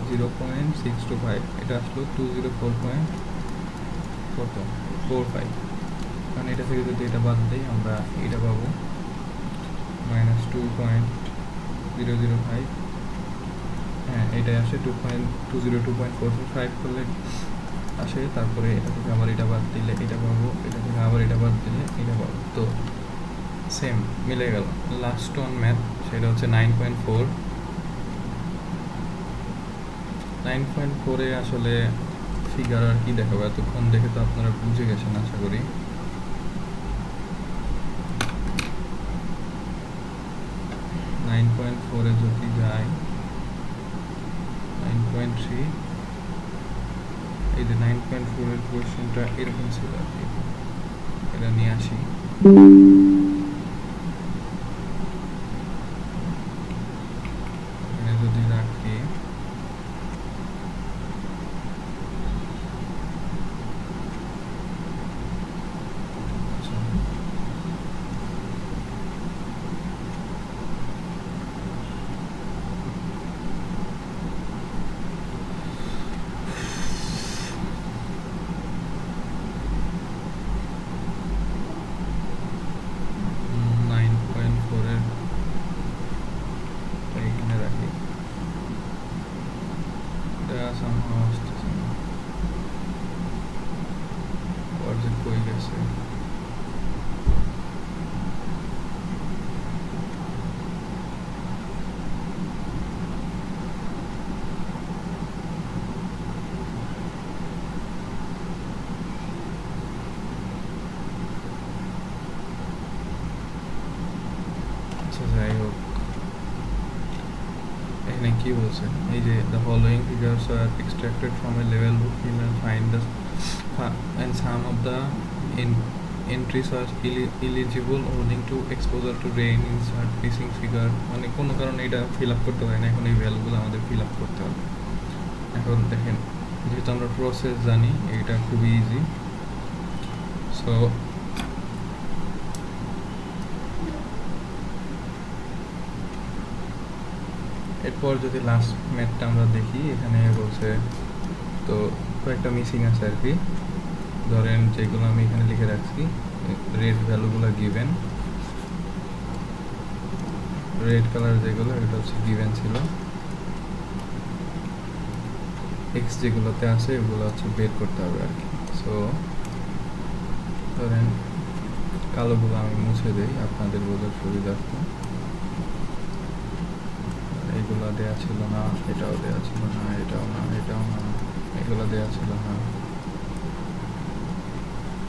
0.625, এটা আসলো 204.45। কারণ এটা থেকে যদি এটা বাদ দিই আমরা এটা পাবো মাইনাস 2.005, হ্যাঁ এটাই আসে 202.445 করলে আসে। তারপরে এটা থেকে আবার এটা বাদ দিলে এটা পাবো, এটা থেকে আবার এটা বাদ দিলে এটা পাবো, তো সেম মিলে গেল। লাস্ট অন ম্যাথ সেটা হচ্ছে 9.4। 9.4-এ আসলে ফিগার আর কি দেখাবো, এতক্ষণ দেখে তো আপনারা বুঝে গেছেন আশা করি। .4-এ যদি যাই 9.3, এই যে 9.4-এর কোয়েশ্চেনটা এরকম ছিল আর কি, এটা নিয়ে আসি। এখানে যদি রাখি যাই হোক, এখানে কি বলছে, এই যে the following figures are extracted from a level book and find the and some of the entries are eligible owing to exposure to rain insert missing figure, মানে কোনো কারণে এটা ফিল আপ করতে হয় না, এখন এই ভ্যালুগুলো আমাদের ফিল আপ করতে হবে। এখন দেখেন যেহেতু আমরা প্রসেস জানি এটা খুবই ইজি, সো এরপর যদি লাস্ট ম্যাথটা আমরা দেখি, এখানে বলছে তো কয়েকটা মিসিং আছে আর কি। ধরেন যেগুলো আমি এখানে লিখে রাখছি, রেড ভ্যালুগুলো গিভেন, রেড কালার যেগুলো এটা হচ্ছে গিভেন ছিল, এক্স যেগুলোতে আছে এগুলো হচ্ছে বের করতে হবে আর কি। সো ধরেন কালোগুলো আমি মুছে দিই আপনাদের বোঝার সুবিধার্থে। এগুলো দেওয়া ছিল না, এটাও দেওয়া ছিল না, এটাও না, এটাও না, এগুলো দেওয়া ছিল না,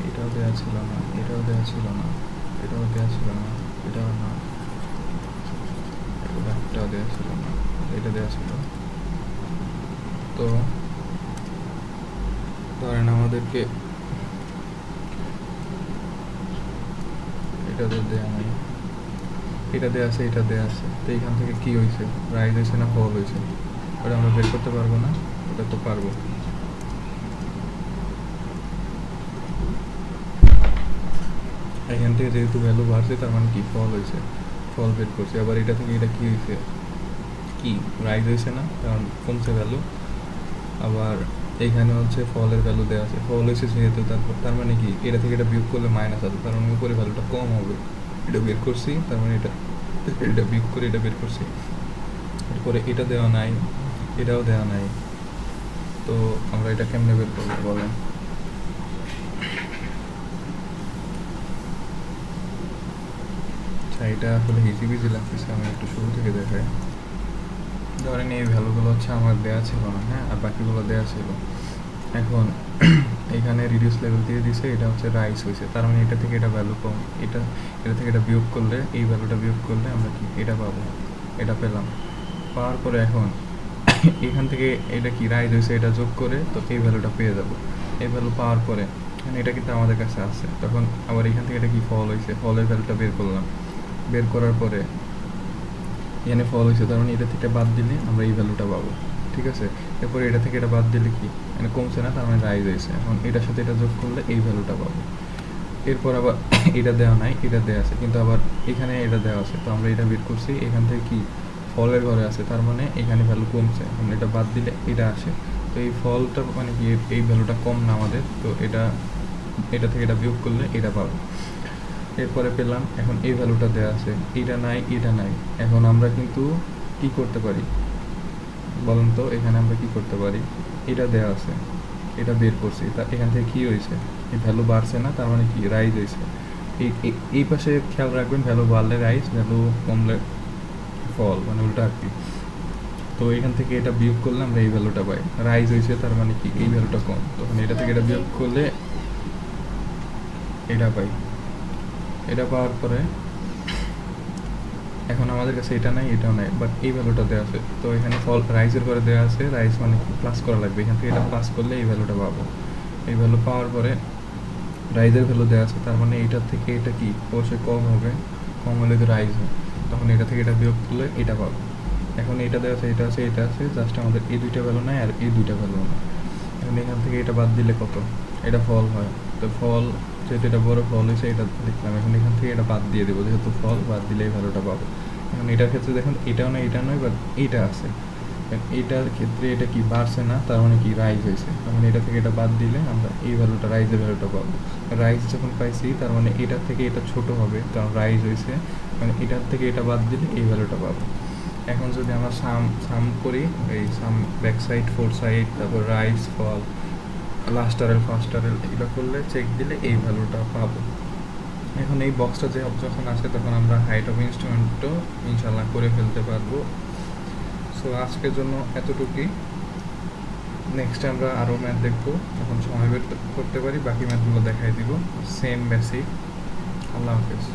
এটাও দেওয়া ছিল না, এটাও দেওয়া ছিল না, এটাও দেওয়া ছিল না, এটাও না, এগুলো একটাও দেওয়া ছিল না, এটা দেওয়া ছিল। তো ধরেন আমাদেরকে এটা তো দেওয়া নাই, এটা দেওয়া আছে, এটা দেওয়া আছে, তো এইখান থেকে কি হয়েছে, রাইজ হয়েছে না ফল হয়েছে, ওটা আমরা বের করতে পারবো না, ওটা তো পারবো। এখান থেকে যেহেতু ভ্যালু বাড়ছে তার মানে কি ফল হয়েছে, ফল বের করছে। আবার এটা থেকে এটা কি হয়েছে, কি রাইজ হয়েছে না, কারণ কমছে ভ্যালু। আবার এইখানে হচ্ছে ফলের ভ্যালু দেওয়া আছে, ফল হয়েছে যেহেতু তার মানে কি এটা থেকে এটা বিয়োগ করলে মাইনাস আছে, তার মানে উপরে ভ্যালুটা কম হবে, এটা বের করছি, তার মানে এটা বিয়োগ করে এটা বের করছি। এরপরে এটা দেওয়া নাই, এটাও দেওয়া নাই, তো আমরা এটা কেমনে বের করবো বলেন। আচ্ছা এটা আসলে হিজিবিজি লাগতেছে, আমি একটু শুরু থেকে দেখাই। ধরেন এই ভ্যালুগুলো হচ্ছে আমার দেওয়া ছিল না, হ্যাঁ, আর বাকিগুলো দেওয়া ছিল। এখন এখানে রিডিউস লেভেল দিয়ে দিছে, এটা হচ্ছে রাইজ হয়েছে, তার মানে এটা থেকে এটা ভ্যালু কম, এটা থেকে এটা বিয়োগ করলে, এই ভ্যালুটা বিয়োগ করলে আমরা কি এটা পাবো, এটা পেলাম। পাওয়ার পরে এখন এখান থেকে এটা কি রাইজ হয়েছে, এটা যোগ করে তো এই ভ্যালুটা পেয়ে যাব। এই ভ্যালু পাওয়ার পরে এটা কিন্তু আমাদের কাছে আছে, তখন আবার এখান থেকে এটা কি ফল হয়েছে, ফলের ভ্যালুটা বের করলাম। বের করার পরে এখানে ফল হয়েছে, তার মানে এটা থেকে বাদ দিলে আমরা এই ভ্যালুটা পাবো, ঠিক আছে। এরপরে এটা থেকে এটা বাদ দিলে কি মানে কমছে না, তার মানে রাইজ হয়েছে। এখন এটার সাথে এটা যোগ করলে এই ভ্যালুটা পাবো। এরপর আবার এটা দেওয়া নাই, এটা দেওয়া আছে, কিন্তু আবার এখানে এটা দেওয়া আছে, তো আমরা এটা বের করছি, এখান থেকে কি ফলের ঘরে আছে, তার মানে এখানে ভ্যালু কমছে, এখন এটা বাদ দিলে এটা আসে। তো এই ফলটা মানে কি এই ভ্যালুটা কম না আমাদের, তো এটা থেকে এটা বিয়োগ করলে এটা পাবো। এরপরে পেলাম, এখন এই ভ্যালুটা দেওয়া আছে, এটা নাই, এটা নাই। এখন আমরা কিন্তু কি করতে পারি বলুন তো, এখানে আমরা কি করতে পারি, এটা দেওয়া আছে, এটা বের করছি, তা এখান থেকে কী হয়েছে, এই ভ্যালু বাড়ছে না, তার মানে কি রাইজ হয়েছে। এই পাশে খেয়াল রাখবেন, ভ্যালু বাড়লে রাইজ, ভ্যালু কমলে ফল, মানে উল্টা আর কি। তো এখান থেকে এটা বিয়োগ করলে আমরা এই ভ্যালুটা পাই, রাইজ হয়েছে, তার মানে কি এই ভ্যালুটা কম, তখন এটা থেকে এটা বিয়োগ করলে এটা পাই। এটা পাওয়ার পরে এখন আমাদের কাছে এটা নাই, এটাও নাই, বাট এই ভ্যালুটা দেওয়া আছে, তো এখানে ফল রাইজের করে দেওয়া আছে, রাইজ মানে প্লাস করা লাগবে, এখান থেকে এটা প্লাস করলে এই ভ্যালুটা পাবো। এই ভ্যালু পাওয়ার পরে রাইজের ভ্যালু দেওয়া আছে, তার মানে এটার থেকে এটা কি অবশ্যই কম হবে, কম হলে তো রাইজ হয়, তখন এটা থেকে এটা বিয়োগ করলে এটা পাবো। এখন এটা দেওয়া আছে, এটা আছে, এটা আছে, জাস্ট আমাদের এই দুইটা ভ্যালু নাই আর এই দুইটা ভ্যালু নাই। এখন এখান থেকে এটা বাদ দিলে কত, এটা ফল হয়, তো ফল যেহেতু এটা বড় ফল হয়েছে এটা দেখলাম, এখন এখান থেকে এটা বাদ দিয়ে দেবো, যেহেতু ফল বাদ দিলে এই ভ্যালুটা পাবো। এখন এটার ক্ষেত্রে দেখুন এটাও নয়, এটা নয়, বাট এইটা আছে, এইটার ক্ষেত্রে এটা কি বাড়ছে না, তার মানে কি রাইজ হয়েছে, তার মানে এটা থেকে এটা বাদ দিলে আমরা এই ভ্যালুটা, রাইজের ভ্যালুটা পাবো। রাইজ যখন পাইছি, তার মানে এটার থেকে এটা ছোট হবে, কারণ রাইজ হয়েছে, মানে এটার থেকে এটা বাদ দিলে এই ভ্যালুটা পাবো। এখন যদি আমরা সাম করি, এই সাম ব্যাক সাইড, ফোর সাইড, তারপর রাইজ, ফল, লাস্ট আরেল, ফার্স্ট আরেল, এটা করলে চেক দিলে এই ভ্যালুটা পাবো। এখন এই বক্সটা যে যখন আসে, তখন আমরা হাইট অফ ইনস্ট্রুমেন্টও ইনশাল্লাহ করে ফেলতে পারবো। সো আজকের জন্য এতটুকুই, নেক্সট আমরা আরও ম্যাথ দেখবো, তখন সময় বের করতে পারি, বাকি ম্যাথগুলো দেখাই দিব, সেম বেসিক। আল্লাহ হাফেজ।